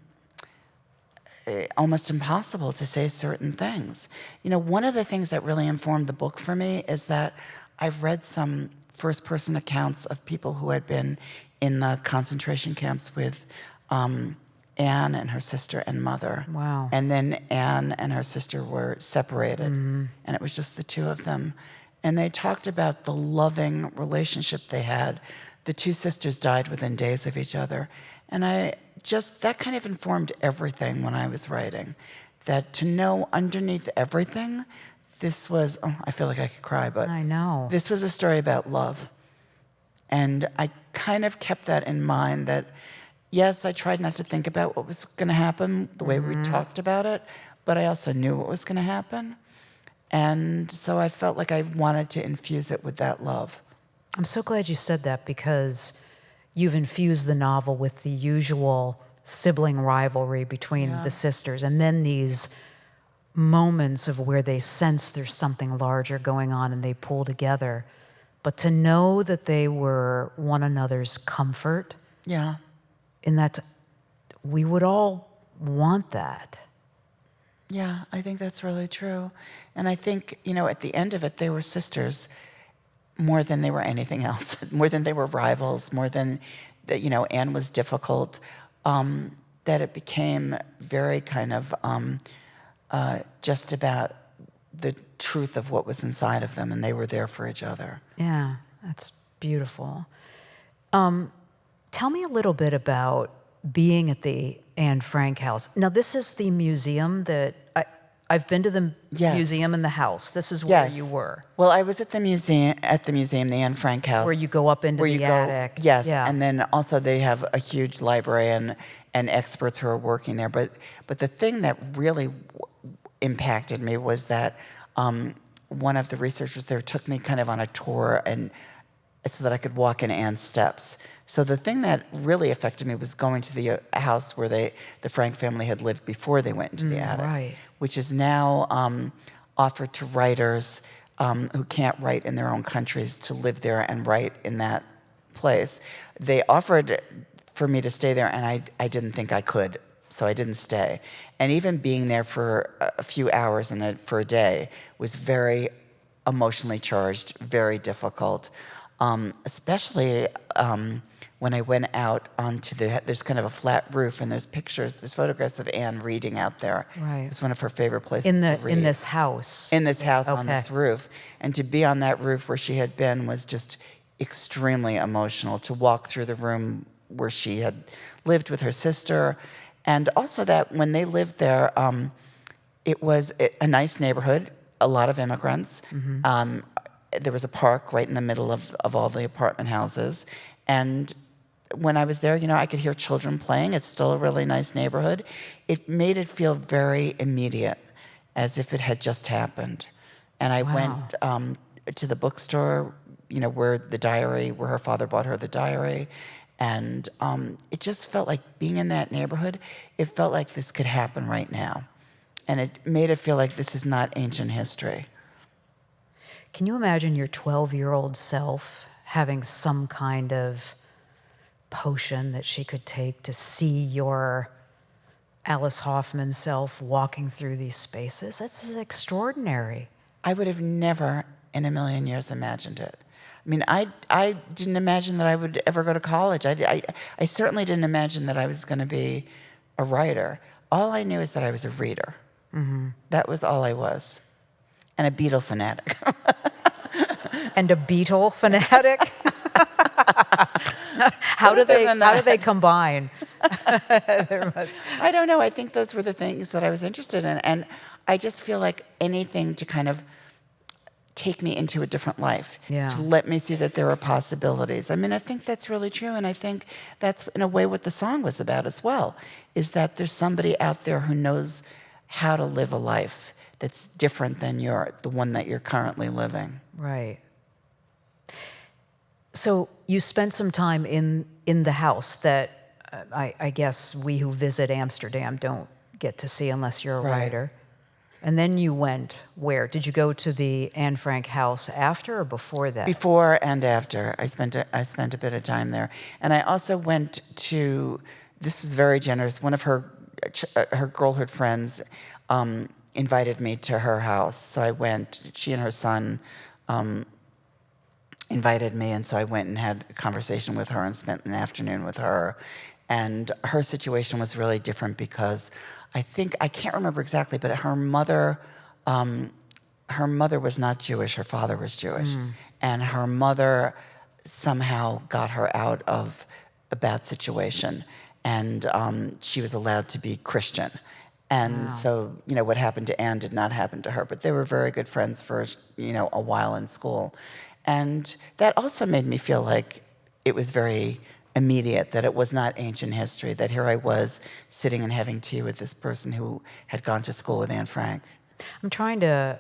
impossible to say certain things. One of the things that really informed the book for me is that I've read some first-person accounts of people who had been in the concentration camps with Anne and her sister and mother. Wow. And then Anne and her sister were separated, and it was just the two of them. And they talked about the loving relationship they had. The two sisters died within days of each other. And that kind of informed everything when I was writing. That to know underneath everything, this was, I feel like I could cry, but I know. This was a story about love. And I kind of kept that in mind that, yes, I tried not to think about what was going to happen the way we talked about it, but I also knew what was going to happen. And so I felt like I wanted to infuse it with that love. I'm so glad you said that, because you've infused the novel with the usual sibling rivalry between the sisters, and then these moments of where they sense there's something larger going on and they pull together. But to know that they were one another's comfort, Yeah. in that we would all want that. Yeah, I think that's really true. And I think, at the end of it, they were sisters more than they were anything else, more than they were rivals, more than, Anne was difficult, that it became very kind of just about the truth of what was inside of them, and they were there for each other. Yeah, that's beautiful. Tell me a little bit about being at the Anne Frank house. Now, this is the museum that I've been to the museum and the house. This is where you were. Well, I was at the museum, the Anne Frank house. Where you go up into the attic. Yes, and then also they have a huge library and experts who are working there. But the thing that really impacted me was that one of the researchers there took me kind of on a tour, and so that I could walk in Anne's steps. So the thing that really affected me was going to the house where the Frank family had lived before they went into the attic, right. which is now offered to writers who can't write in their own countries to live there and write in that place. They offered for me to stay there, and I didn't think I could, so I didn't stay. And even being there for a few hours for a day was very emotionally charged, very difficult. Especially when I went out onto there's kind of a flat roof, and there's photographs of Anne reading out there. Right. It's one of her favorite places to read. In this house. In this house on Okay. this roof. And to be on that roof where she had been was just extremely emotional. To walk through the room where she had lived with her sister. And also that when they lived there, it was a nice neighborhood, a lot of immigrants. Mm-hmm. There was a park right in the middle of all the apartment houses. And when I was there, I could hear children playing. It's still a really nice neighborhood. It made it feel very immediate, as if it had just happened. And I went to the bookstore, where her father bought her the diary. And it just felt like being in that neighborhood, it felt like this could happen right now. And it made it feel like this is not ancient history. Can you imagine your 12-year-old self having some kind of potion that she could take to see your Alice Hoffman self walking through these spaces? That's extraordinary. I would have never in a million years imagined it. I mean, I didn't imagine that I would ever go to college. I certainly didn't imagine that I was going to be a writer. All I knew is that I was a reader. Mm-hmm. That was all I was. And a Beatle fanatic. And a Beatle fanatic? How do they combine? I don't know. I think those were the things that I was interested in. And I just feel like anything to kind of take me into a different life, to let me see that there are possibilities. I mean, I think that's really true. And I think that's, in a way, what the song was about as well, is that there's somebody out there who knows how to live a life that's different than the one that you're currently living. Right. So you spent some time in the house that I guess we who visit Amsterdam don't get to see unless you're a writer. And then you went where? Did you go to the Anne Frank house after or before that? Before and after. I spent a bit of time there. And I also went to, this was very generous, one of her girlhood friends invited me to her house. So I went, she and her son invited me, and so I went and had a conversation with her and spent an afternoon with her. And her situation was really different because I can't remember exactly, but her mother was not Jewish, her father was Jewish. And her mother somehow got her out of a bad situation, and she was allowed to be Christian. And so, what happened to Anne did not happen to her, but they were very good friends for, a while in school. And that also made me feel like it was very immediate, that it was not ancient history, that here I was sitting and having tea with this person who had gone to school with Anne Frank. I'm trying to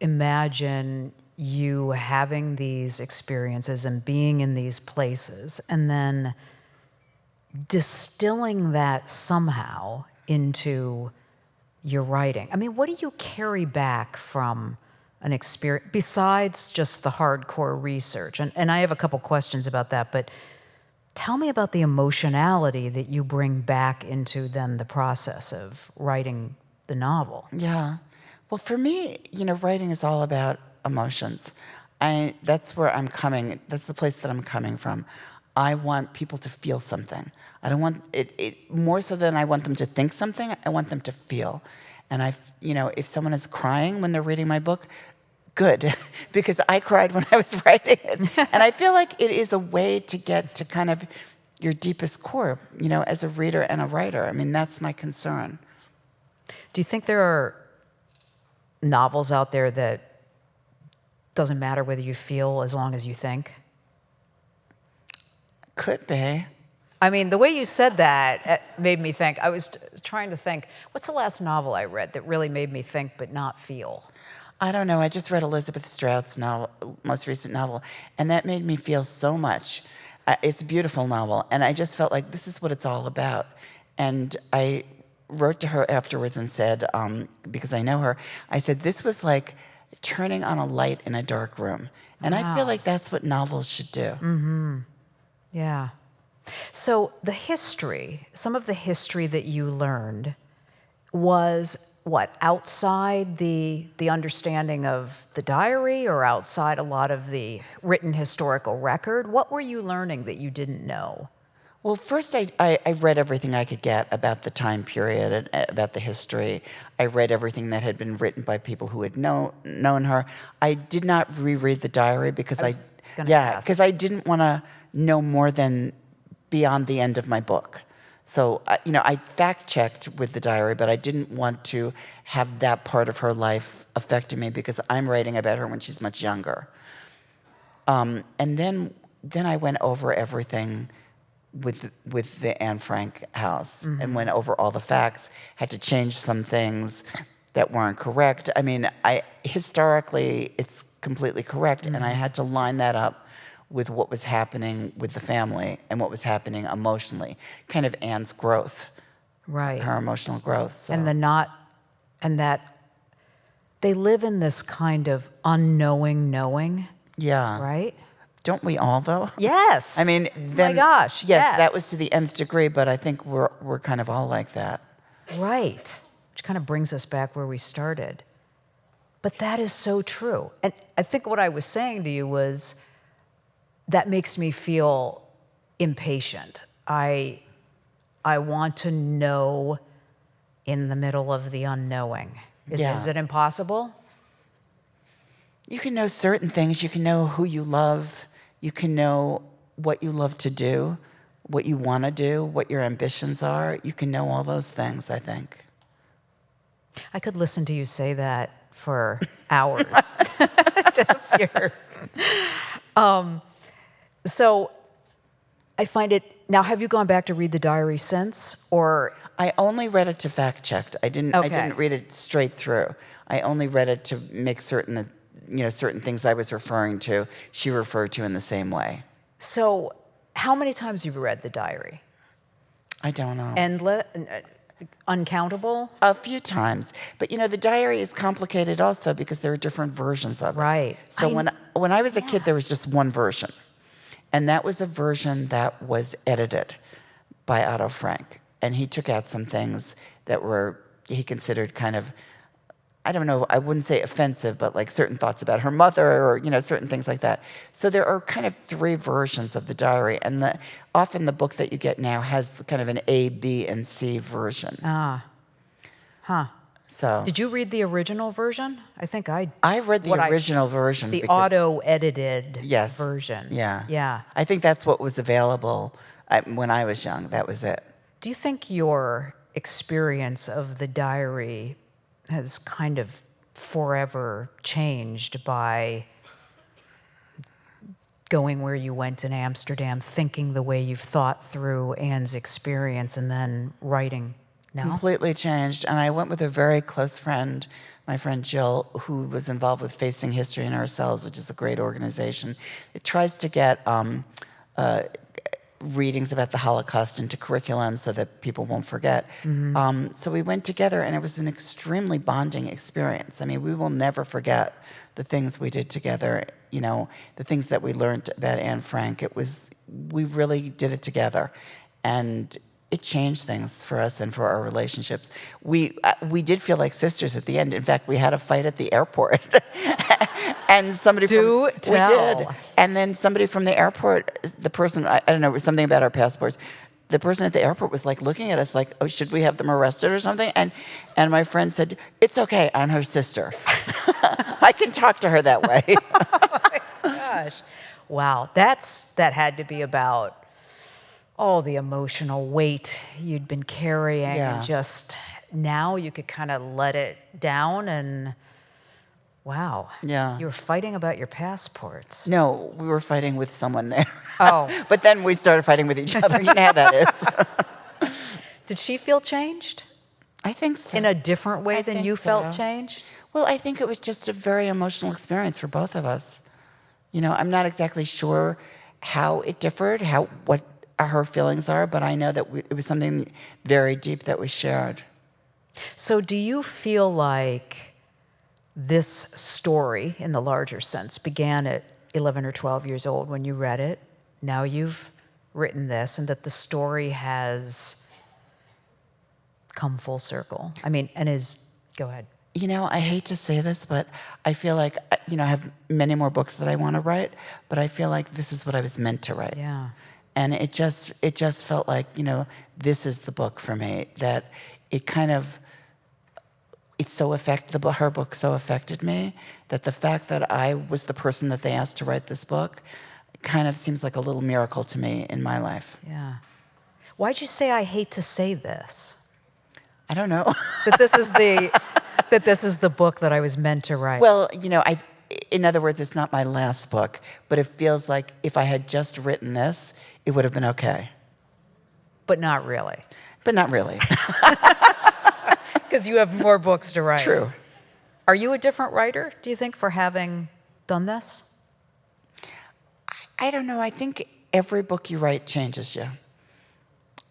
imagine you having these experiences and being in these places and then distilling that somehow into your writing. I mean, what do you carry back from an experience besides just the hardcore research? And I have a couple questions about that, but tell me about the emotionality that you bring back into then the process of writing the novel. Yeah. Well, for me, writing is all about emotions. That's where I'm coming. That's the place that I'm coming from. I want people to feel something. I don't want it more so than I want them to think something. I want them to feel. And if someone is crying when they're reading my book, good, because I cried when I was writing it. And I feel like it is a way to get to kind of your deepest core, as a reader and a writer. I mean, that's my concern. Do you think there are novels out there that doesn't matter whether you feel as long as you think? Could be. I mean, the way you said that made me think. I was trying to think, what's the last novel I read that really made me think but not feel? I don't know. I just read Elizabeth Strout's most recent novel, and that made me feel so much. It's a beautiful novel, and I just felt like this is what it's all about. And I wrote to her afterwards and said, because I know her, I said, this was like turning on a light in a dark room. And I feel like that's what novels should do. Mm-hmm. Yeah. So some of the history that you learned was what, outside the understanding of the diary or outside a lot of the written historical record? What were you learning that you didn't know? Well, first I read everything I could get about the time period and about the history. I read everything that had been written by people who had known her. I did not reread the diary because I didn't want to know more than beyond the end of my book. So, I fact-checked with the diary, but I didn't want to have that part of her life affecting me because I'm writing about her when she's much younger. And then I went over everything with the Anne Frank house and went over all the facts, had to change some things that weren't correct. I mean, historically, it's completely correct, and I had to line that up with what was happening with the family and what was happening emotionally, kind of Anne's growth, right? Her emotional growth. So. And that they live in this kind of unknowing knowing. Yeah. Right? Don't we all, though? Yes. I mean, my gosh, yes, that was to the nth degree, but I think we're kind of all like that. Right. Which kind of brings us back where we started. But that is so true. And I think what I was saying to you was, that makes me feel impatient. I want to know in the middle of the unknowing. Is it impossible? You can know certain things. You can know who you love. You can know what you love to do, what you want to do, what your ambitions are. You can know all those things, I think. I could listen to you say that for hours. Just your... So I find it... Now, have you gone back to read the diary since, or... I only read it to fact-check. I didn't read it straight through. I only read it to make certain that, certain things I was referring to, she referred to in the same way. So how many times have you read the diary? I don't know. Endless? Uncountable? A few times. But, the diary is complicated also because there are different versions of it. Right. So when I was a kid, there was just one version. And that was a version that was edited by Otto Frank. And he took out some things that he considered kind of, I don't know, I wouldn't say offensive, but like certain thoughts about her mother or, certain things like that. So there are kind of three versions of the diary. And often the book that you get now has kind of an A, B, and C version. So did you read the original version? I think I read the original version. The auto-edited version. Yeah. Yeah. I think that's what was available when I was young. That was it. Do you think your experience of the diary has kind of forever changed by going where you went in Amsterdam, thinking the way you've thought through Anne's experience, and then writing No? Completely changed. And I went with a very close friend, my friend Jill, who was involved with Facing History in Ourselves, which is a great organization. It tries to get readings about the Holocaust into curriculum so that people won't forget. So we went together, and it was an extremely bonding experience. I mean, we will never forget the things we did together, you know, the things that we learned about Anne Frank. We really did it together. And it changed things for us and for our relationships. We did feel like sisters at the end. In fact, we had a fight at the airport. And somebody Do tell. We did. And then somebody from the airport, the person, I don't know, it was something about our passports. The person at the airport was like looking at us like, oh, should we have them arrested or something? And my friend said, it's okay, I'm her sister. I can talk to her that way. Oh my gosh. Wow, that had to be about all the emotional weight you'd been carrying. Yeah. And just now you could kind of let it down and wow. Yeah. You were fighting about your passports. No, we were fighting with someone there. Oh. But then we started fighting with each other. You know how that is. Did she feel changed? I think so. In a different way I than think you felt so. changed? Well, I think it was just a very emotional experience for both of us. You know, I'm not exactly sure how it differed, what her feelings are, but I know that it was something very deep that we shared. So do you feel like this story, in the larger sense, began at 11 or 12 years old when you read it? Now you've written this, and that the story has come full circle? I mean, go ahead. You know, I hate to say this, but I feel like, you know, I have many more books that I want to write, but I feel like this is what I was meant to write. Yeah. And it just felt like, you know, this is the book for me, that it kind of, her book so affected me that the fact that I was the person that they asked to write this book kind of seems like a little miracle to me in my life. Yeah. Why'd you say I hate to say this? I don't know. That this is the book that I was meant to write. Well, you know, in other words, it's not my last book, but it feels like if I had just written this, it would have been okay. But not really. But not really. Because you have more books to write. True. Are you a different writer, do you think, for having done this? I don't know. I think every book you write changes you.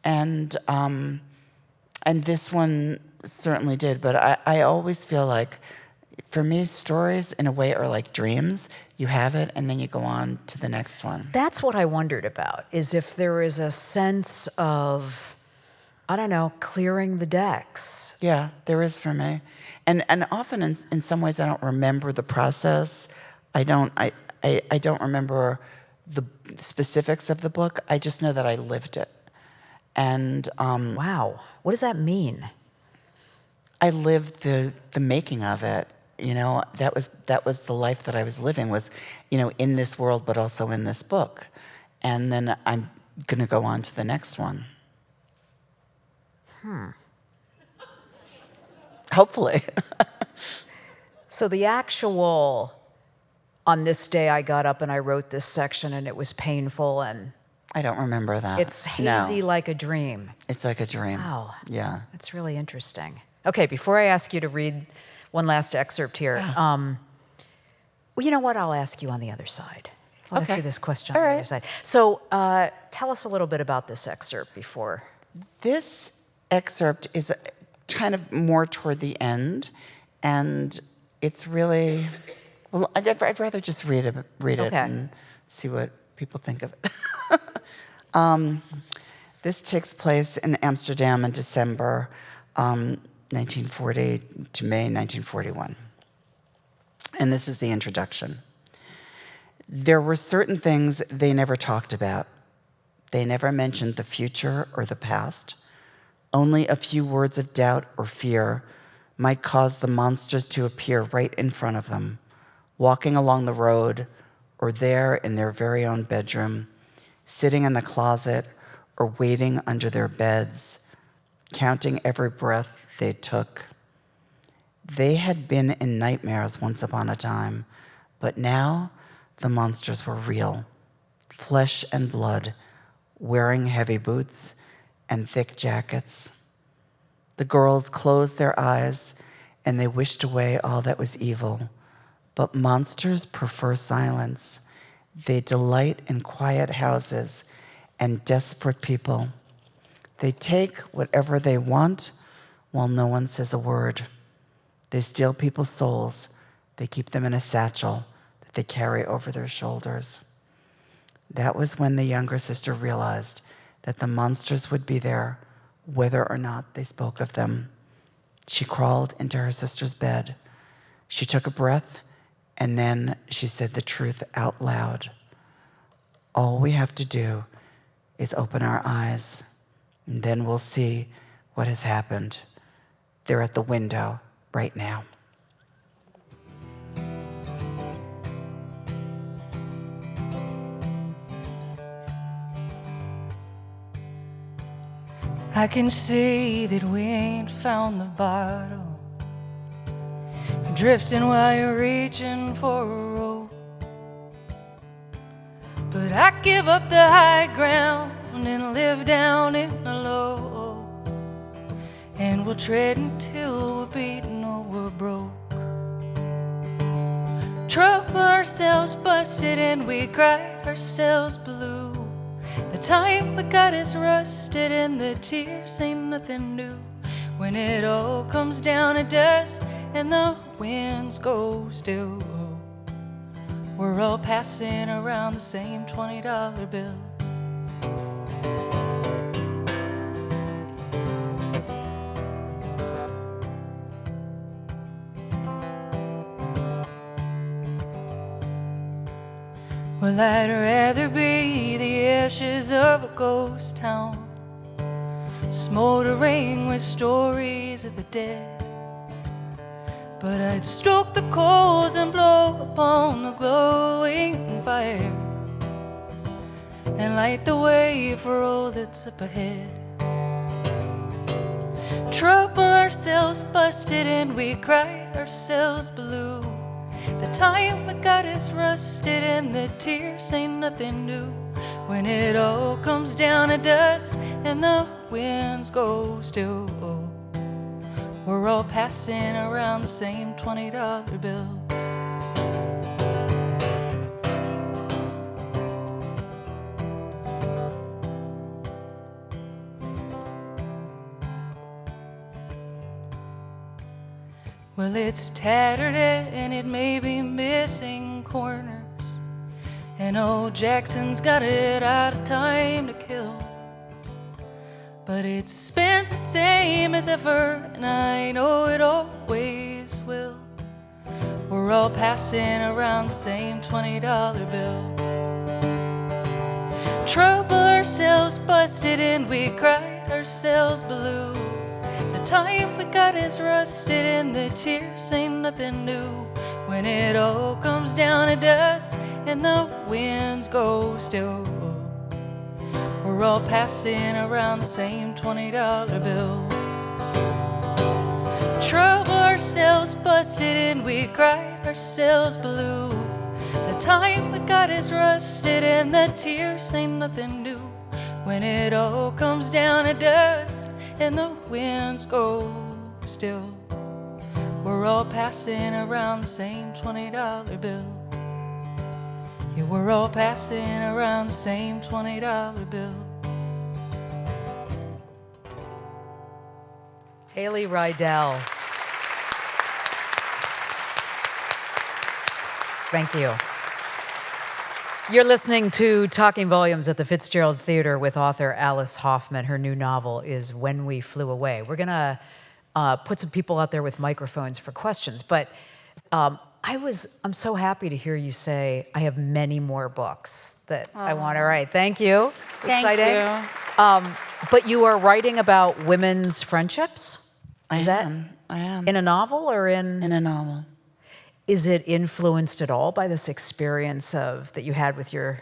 And this one certainly did. But I always feel like, for me, stories, in a way, are like dreams. You have it, and then you go on to the next one. That's what I wondered about, is if there is a sense of, I don't know, clearing the decks. Yeah, there is for me. And often, in some ways, I don't remember the process. I don't remember the specifics of the book. I just know that I lived it. And Wow. What does that mean? I lived the making of it. You know, that was the life that I was living, was, you know, in this world, but also in this book. And then I'm going to go on to the next one. Hopefully. So the actual, on this day I got up and I wrote this section and it was painful and I don't remember that. it's hazy No. like a dream. It's like a dream. Wow. Yeah. That's really interesting. Okay, before I ask you to read one last excerpt here, well, you know what? I'll ask you on the other side. I'll ask Okay. you this question on All the right. other side. So tell us a little bit about this excerpt before. This excerpt is kind of more toward the end, and it's really, well, I'd rather just read it Okay. and see what people think of it. This takes place in Amsterdam in December 1940 to May 1941. And this is the introduction. There were certain things they never talked about. They never mentioned the future or the past. Only a few words of doubt or fear might cause the monsters to appear right in front of them, walking along the road or there in their very own bedroom, sitting in the closet or waiting under their beds, counting every breath they took. They had been in nightmares once upon a time, but now the monsters were real, flesh and blood, wearing heavy boots and thick jackets. The girls closed their eyes and they wished away all that was evil. But monsters prefer silence. They delight in quiet houses and desperate people. They take whatever they want while no one says a word. They steal people's souls. They keep them in a satchel that they carry over their shoulders. That was when the younger sister realized that the monsters would be there, whether or not they spoke of them. She crawled into her sister's bed. She took a breath, and then she said the truth out loud. All we have to do is open our eyes, and then we'll see what has happened. They're at the window right now. I can see that we ain't found the bottle. You're drifting while you're reaching for a rope. But I give up the high ground and live down in the low. And we'll tread until we're beaten or we're broke. Trouble ourselves busted and we cried ourselves blue. The time we got is rusted and the tears ain't nothing new. When it all comes down to dust and the winds go still, we're all passing around the same $20 bill. Well, I'd rather be the ashes of a ghost town, smoldering with stories of the dead. But I'd stoke the coals and blow upon the glowing fire and light the way for all that's up ahead. Trouble ourselves busted and we cried ourselves blue. The time we got is rusted and the tears ain't nothing new. When it all comes down to dust and the winds go still, we're all passing around the same $20 bill. Well, it's tattered and it may be missing corners, and old Jackson's got it out of time to kill. But it spins the same as ever, and I know it always will. We're all passing around the same $20 bill. Trouble ourselves busted and we cried ourselves blue. The time we got is rusted and the tears ain't nothing new. When it all comes down to dust and the winds go still, we're all passing around the same $20 bill. Trouble ourselves busted and we cried ourselves blue. The time we got is rusted and the tears ain't nothing new. When it all comes down to dust and the winds go still, we're all passing around the same $20 bill. Yeah, we're all passing around the same $20 bill. Haley Rydell. Thank you. You're listening to Talking Volumes at the Fitzgerald Theater with author Alice Hoffman. Her new novel is When We Flew Away. We're going to put some people out there with microphones for questions, but I'm so happy to hear you say, I have many more books that I want to write. Thank you. Thank Exciting. you. But you are writing about women's friendships? I am. In a novel or in a novel. Is it influenced at all by this experience that you had with your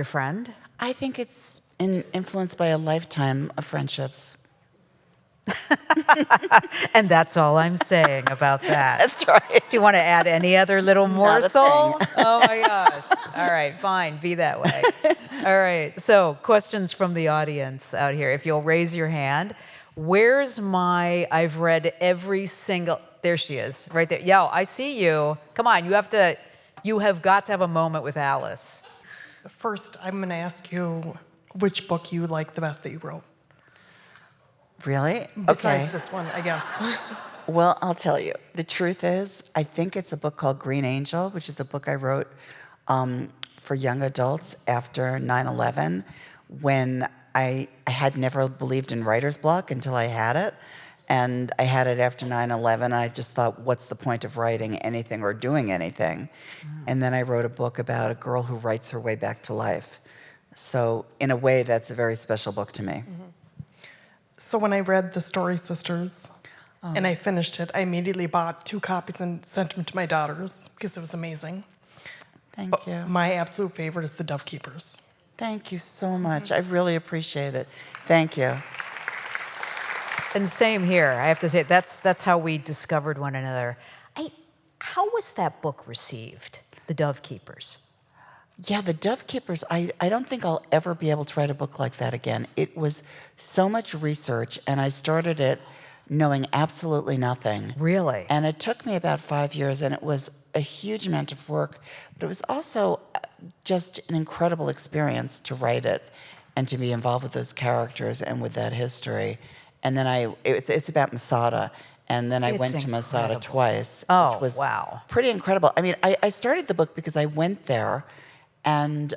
friend? I think it's influenced by a lifetime of friendships. And that's all I'm saying about that. That's right. Do you want to add any other little Not a morsel? thing. Oh my gosh. All right, fine, be that way. All right, so questions from the audience out here. If you'll raise your hand. Where's my, I've read every single, there she is, right there. Yo, I see you. Come on, you have got to have a moment with Alice. First, I'm going to ask you which book you like the best that you wrote. Really? Besides Okay. this one, I guess. Well, I'll tell you. The truth is, I think it's a book called Green Angel, which is a book I wrote for young adults after 9/11, when I had never believed in writer's block until I had it. And I had it after 9/11. I just thought, what's the point of writing anything or doing anything? And then I wrote a book about a girl who writes her way back to life. So in a way, that's a very special book to me. So when I read The Story Sisters and I finished it, I immediately bought 2 copies and sent them to my daughters because it was amazing. Thank But you. my absolute favorite is The Dove Keepers. Thank you so much. I really appreciate it. Thank you. And same here. I have to say, that's how we discovered one another. How was that book received, The Dove Keepers? Yeah, The Dove Keepers, I don't think I'll ever be able to write a book like that again. It was so much research, and I started it knowing absolutely nothing. Really? And it took me about 5 years, and it was a huge amount of work, but it was also just an incredible experience to write it and to be involved with those characters and with that history. And then it's about Masada, and then I It's went to Masada incredible. twice, Oh, which was wow. pretty incredible. I mean, I started the book because I went there, and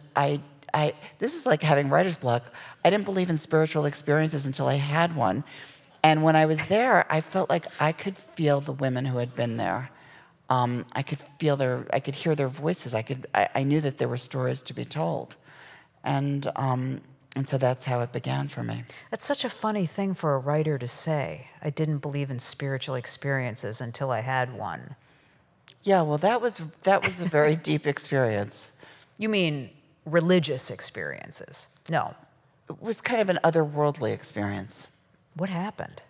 this is like having writer's block. I didn't believe in spiritual experiences until I had one. And when I was there, I felt like I could feel the women who had been there. I could hear their voices. I knew that there were stories to be told. And so that's how it began for me. That's such a funny thing for a writer to say. I didn't believe in spiritual experiences until I had one. Yeah, well, that was a very deep experience. You mean religious experiences? No. It was kind of an otherworldly experience. What happened?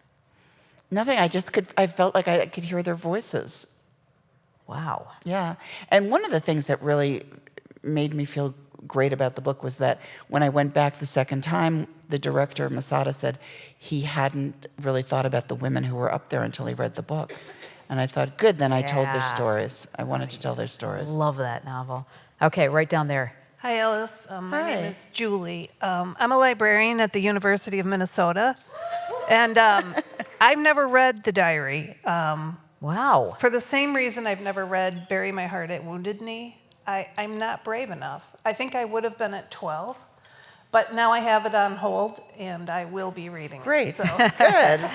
Nothing. I felt like I could hear their voices. Wow. Yeah. And one of the things that really made me feel great about the book was that when I went back the second time, the director, Masada, said he hadn't really thought about the women who were up there until he read the book. And I thought, good, then I told their Yeah. stories. I wanted to tell their stories. Love that novel. Okay, right down there. Hi, Alice. My Hi. name is Julie. I'm a librarian at the University of Minnesota, and I've never read the diary. Wow. For the same reason I've never read Bury My Heart at Wounded Knee. I'm not brave enough. I think I would have been at 12, but now I have it on hold, and I will be reading it. Great. So. Good.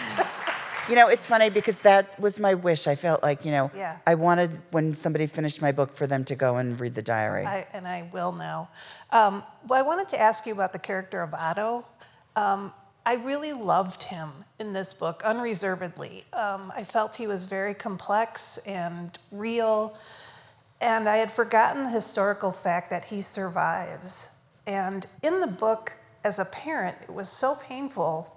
You know, it's funny because that was my wish. I felt like, Yeah. I wanted when somebody finished my book for them to go and read the diary. I will now. Well, I wanted to ask you about the character of Otto. I really loved him in this book, unreservedly. I felt he was very complex and real, and I had forgotten the historical fact that he survives. And in the book, as a parent, it was so painful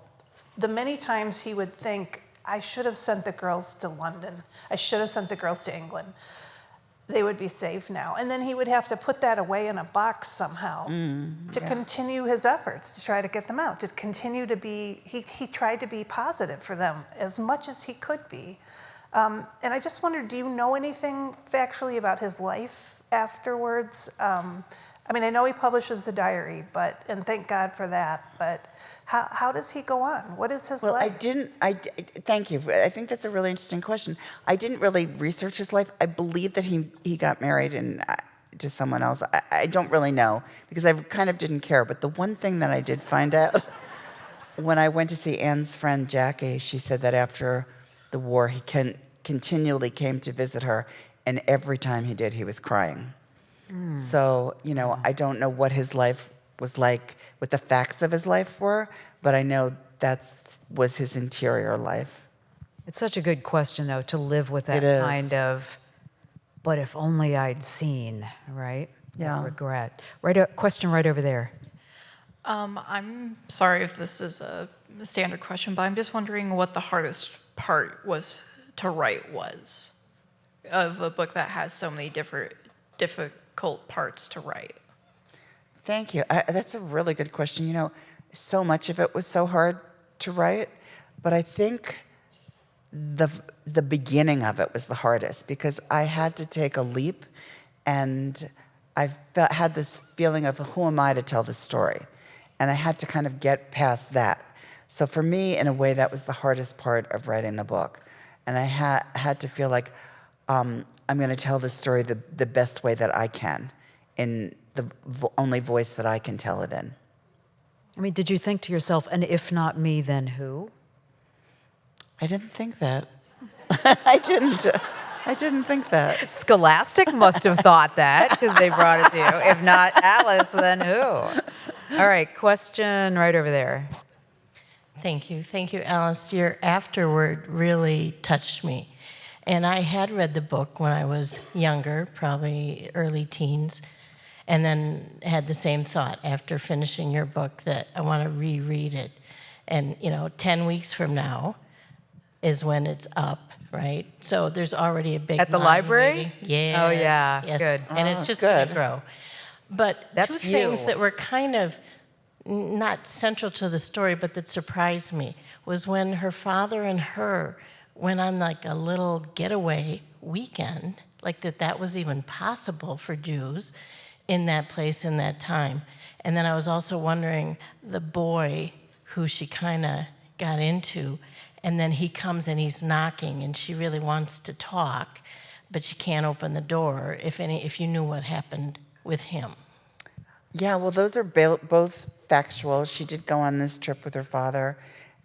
the many times he would think, I should have sent the girls to London. I should have sent the girls to England. They would be safe now. And then he would have to put that away in a box somehow to continue his efforts to try to get them out, to continue to be, he tried to be positive for them as much as he could be. And I just wondered, do you know anything factually about his life afterwards? I mean, I know he publishes the diary, and thank God for that, but how does he go on? What is his life? Thank you. I think that's a really interesting question. I didn't really research his life. I believe that he got married to someone else. I don't really know because I kind of didn't care. But the one thing that I did find out, when I went to see Anne's friend Jackie, she said that after the war, he continually came to visit her, and every time he did, he was crying. So, I don't know what his life was like, what the facts of his life were, but I know that was his interior life. It's such a good question, though, to live with that It is. kind of, but if only I'd seen, right? That Yeah. regret. Question right over there. I'm sorry if this is a standard question, but I'm just wondering what the hardest part was to write was of a book that has so many different difficult parts to write. Thank you. That's a really good question. You know, so much of it was so hard to write, but I think the beginning of it was the hardest because I had to take a leap, and had this feeling of who am I to tell this story, and I had to kind of get past that. So for me, in a way, that was the hardest part of writing the book, and I had to feel like I'm going to tell this story the best way that I can, in the only voice that I can tell it in. I mean, did you think to yourself, and if not me, then who? I didn't think that. I didn't think that. Scholastic must have thought that because they brought it to you. If not Alice, then who? All right, question right over there. Thank you, Alice. Your afterword really touched me. And I had read the book when I was younger, probably early teens, and then had the same thought after finishing your book that I want to reread it. And, 10 weeks from now is when it's up, right? So there's already a big At the line library? waiting. Yes. Oh, yeah. Yes. Good. And it's just going to grow. But That's two things you. that were kind of not central to the story, but that surprised me, was when her father and her went on like a little getaway weekend, like that was even possible for Jews in that place in that time. And then I was also wondering, the boy who she kind of got into, and then he comes and he's knocking, and she really wants to talk, but she can't open the door. If you knew what happened with him. Yeah, well, those are both factual. She did go on this trip with her father,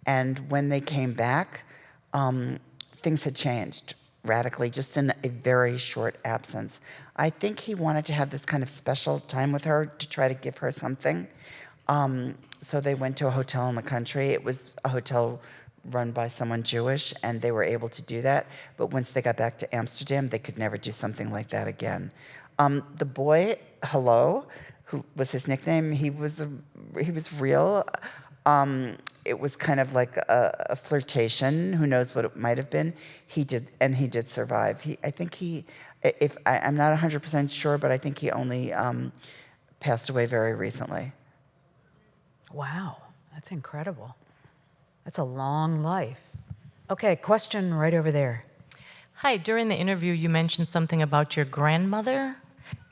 and when they came back, things had changed radically, just in a very short absence. I think he wanted to have this kind of special time with her to try to give her something. So they went to a hotel in the country. It was a hotel run by someone Jewish, and they were able to do that. But once they got back to Amsterdam, they could never do something like that again. The boy, Hello, who was his nickname, he was real. It was kind of like a flirtation. Who knows what it might have been? He did survive. I'm not 100% sure, but I think he only passed away very recently. Wow, that's incredible. That's a long life. Okay, question right over there. Hi, during the interview, you mentioned something about your grandmother,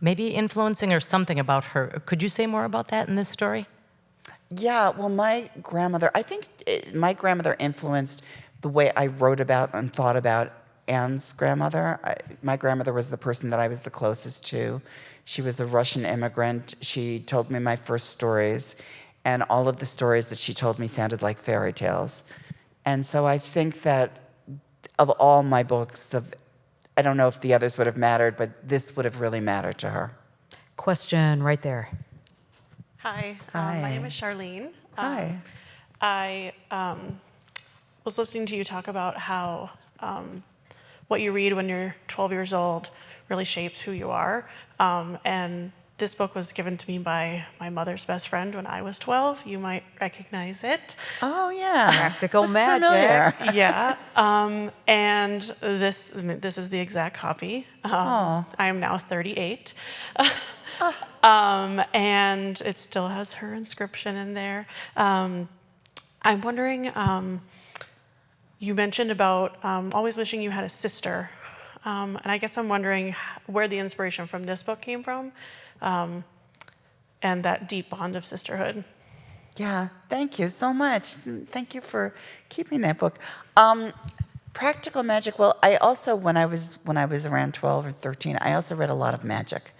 maybe influencing or something about her. Could you say more about that in this story? Yeah, well, my grandmother influenced the way I wrote about and thought about Anne's grandmother. My grandmother was the person that I was the closest to. She was a Russian immigrant. She told me my first stories, and all of the stories that she told me sounded like fairy tales. And so I think that of all my books, I don't know if the others would have mattered, but this would have really mattered to her. Question right there. Hi. Hi. My name is Charlene. Hi. I was listening to you talk about how what you read when you're 12 years old really shapes who you are. And this book was given to me by my mother's best friend when I was 12. You might recognize it. Oh, yeah. Practical That's magic. familiar. Yeah. And this is the exact copy. I am now 38. And it still has her inscription in there. I'm wondering, you mentioned about always wishing you had a sister. And I guess I'm wondering where the inspiration from this book came from, and that deep bond of sisterhood. Yeah, thank you so much. Thank you for keeping that book. Practical magic. Well, I also, when I was around 12 or 13, I also read a lot of magic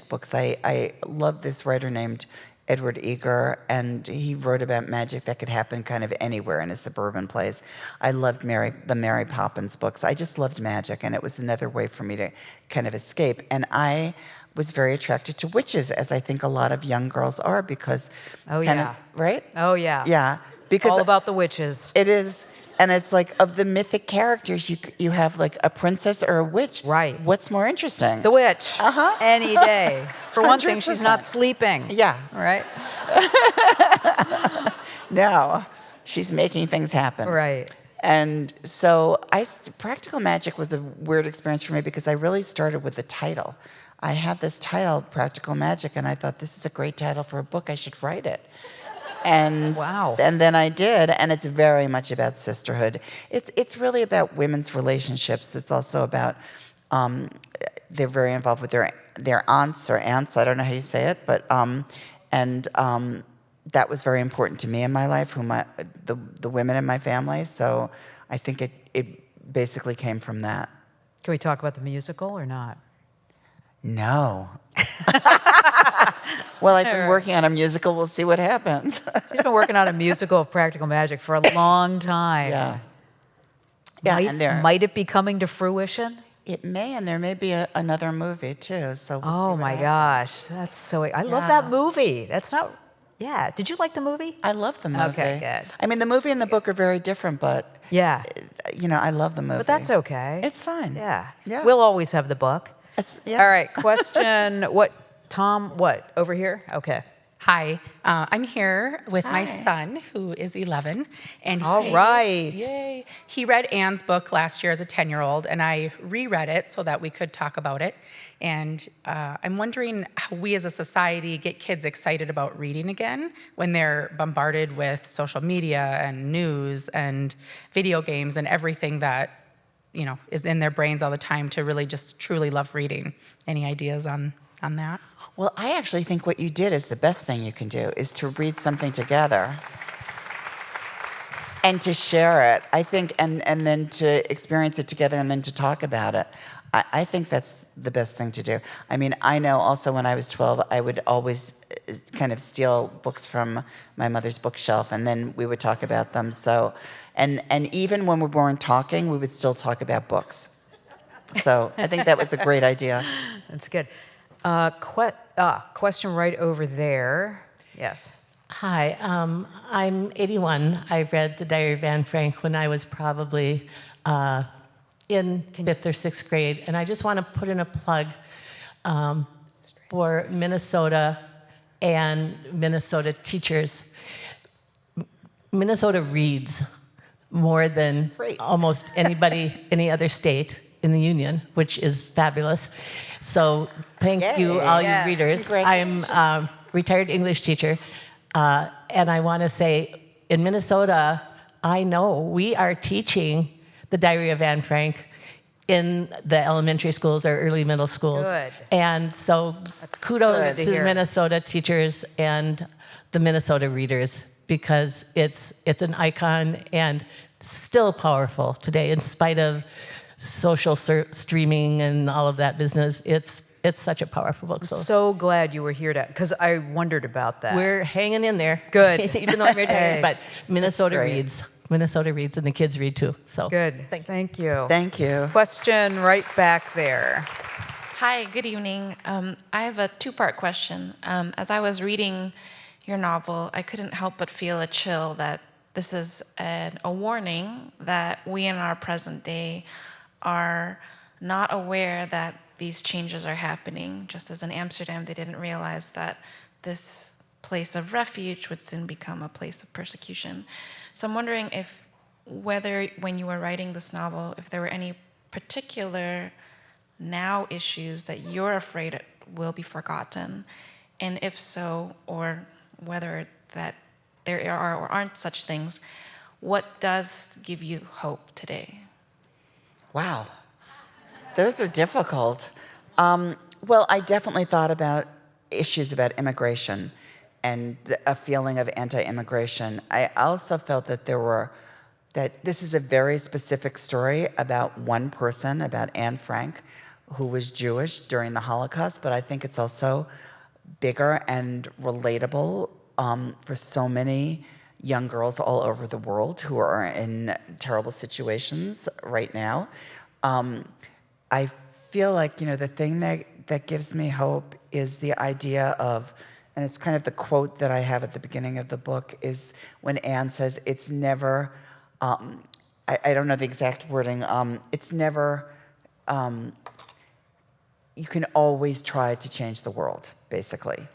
books. I love this writer named Edward Eger, and he wrote about magic that could happen kind of anywhere in a suburban place. I loved the Mary Poppins books. I just loved magic, and it was another way for me to kind of escape. And I was very attracted to witches, as I think a lot of young girls are, because right? Oh, yeah. Yeah, because all about the witches. It is. And it's like, of the mythic characters, you have like a princess or a witch. Right. What's more interesting? The witch. Any day. For one thing, she's not 100%. sleeping. Yeah. Right? No, she's making things happen. Right. And so Practical Magic was a weird experience for me because I really started with the title. I had this title, Practical Magic, and I thought, this is a great title for a book. I should write it. And Wow. And then I did, and it's very much about sisterhood. It's really about women's relationships. It's also about they're very involved with their aunts or aunts. I don't know how you say it, but that was very important to me in my life. The women in my family. So I think it basically came from that. Can we talk about the musical or not? No. Well, I've been working on a musical. We'll see what happens. She's been working on a musical of Practical Magic for a long time. Yeah. Yeah, Might it be coming to fruition? It may, and there may be another movie too. So we'll see Oh what my happens. gosh, that's so. I love that movie. That's not. Yeah. Did you like the movie? I love the movie. Okay, good. I mean, the movie and the book are very different, but Yeah. I love the movie. But that's okay. It's fine. Yeah. Yeah. We'll always have the book. Yeah. All right. Question. Tom? What? Over here? Okay. Hi, I'm here with my Hi. son, who is 11, and All right. yay! He read Anne's book last year as a 10-year-old, and I reread it so that we could talk about it. And I'm wondering how we as a society get kids excited about reading again when they're bombarded with social media and news and video games and everything that is in their brains all the time to really just truly love reading. Any ideas on that? Well, I actually think what you did is the best thing you can do, is to read something together and to share it. I think, and then to experience it together and then to talk about it. I think that's the best thing to do. I mean, I know also when I was 12, I would always kind of steal books from my mother's bookshelf, and then we would talk about them. So, and even when we weren't talking, we would still talk about books. So I think that was a great idea. That's good. Question right over there. Yes. Hi, I'm 81. I read The Diary of Anne Frank when I was probably in 5th or 6th grade. And I just want to put in a plug for Minnesota and Minnesota teachers. Minnesota reads more than almost any other state in the union, which is fabulous. So thank you, all you readers. I'm a retired English teacher, and I want to say, in Minnesota, I know we are teaching The Diary of Anne Frank in the elementary schools or early middle schools. Good. And so kudos good to to the hear. Minnesota teachers and the Minnesota readers, because it's an icon and still powerful today in spite of social streaming and all of that business. It's such a powerful book. So glad you were here because I wondered about that. We're hanging in there. Good. Even though I'm retired, Hey. but Minnesota great. reads. Minnesota reads, and the kids read too. So Good. Thank you. Thank you. Question right back there. Hi, good evening. I have a two-part question. As I was reading your novel, I couldn't help but feel a chill that this is a warning that we in our present day are not aware that these changes are happening. Just as in Amsterdam, they didn't realize that this place of refuge would soon become a place of persecution. So I'm wondering whether when you were writing this novel, if there were any particular now issues that you're afraid will be forgotten, and if so, or whether that there are or aren't such things, what does give you hope today? Wow. Those are difficult. Well, I definitely thought about issues about immigration and a feeling of anti-immigration. I also felt that that this is a very specific story about one person, about Anne Frank, who was Jewish during the Holocaust, but I think it's also bigger and relatable for so many young girls all over the world who are in terrible situations right now. I feel like, the thing that gives me hope is the idea of, and it's kind of the quote that I have at the beginning of the book, is when Anne says, it's never I don't know the exact wording. It's never, you can always try to change the world, basically.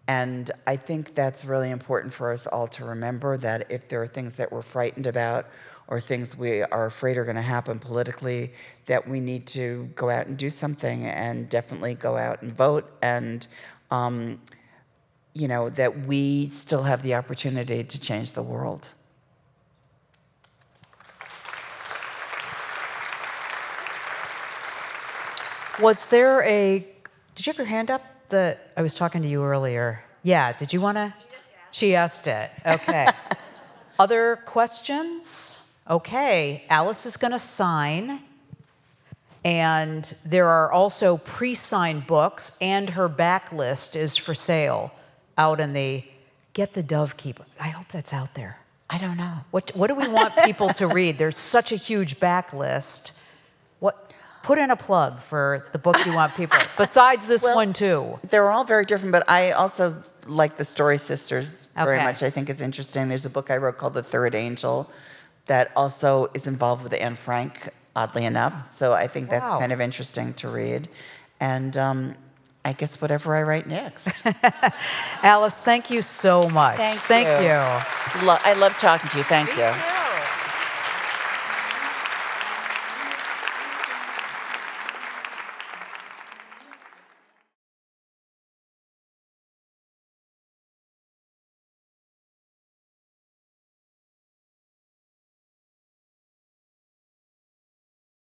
And I think that's really important for us all to remember, that if there are things that we're frightened about or things we are afraid are going to happen politically, that we need to go out and do something, and definitely go out and vote, and that we still have the opportunity to change the world. Was there did you have your hand up? I was talking to you earlier. Yeah, did you want to? She asked it. Okay. Other questions? Okay, Alice is going to sign. And there are also pre-signed books, and her backlist is for sale out in the Get the Dove Keeper. I hope that's out there. I don't know. What do we want people to read? There's such a huge backlist. Put in a plug for the book you want people, besides this one too. They're all very different, but I also like the Story Sisters very Okay. much. I think it's interesting. There's a book I wrote called The Third Angel that also is involved with Anne Frank, oddly enough. So I think that's Wow. kind of interesting to read. And I guess whatever I write next. Alice, thank you so much. Thank you. I love talking to you. Thank you.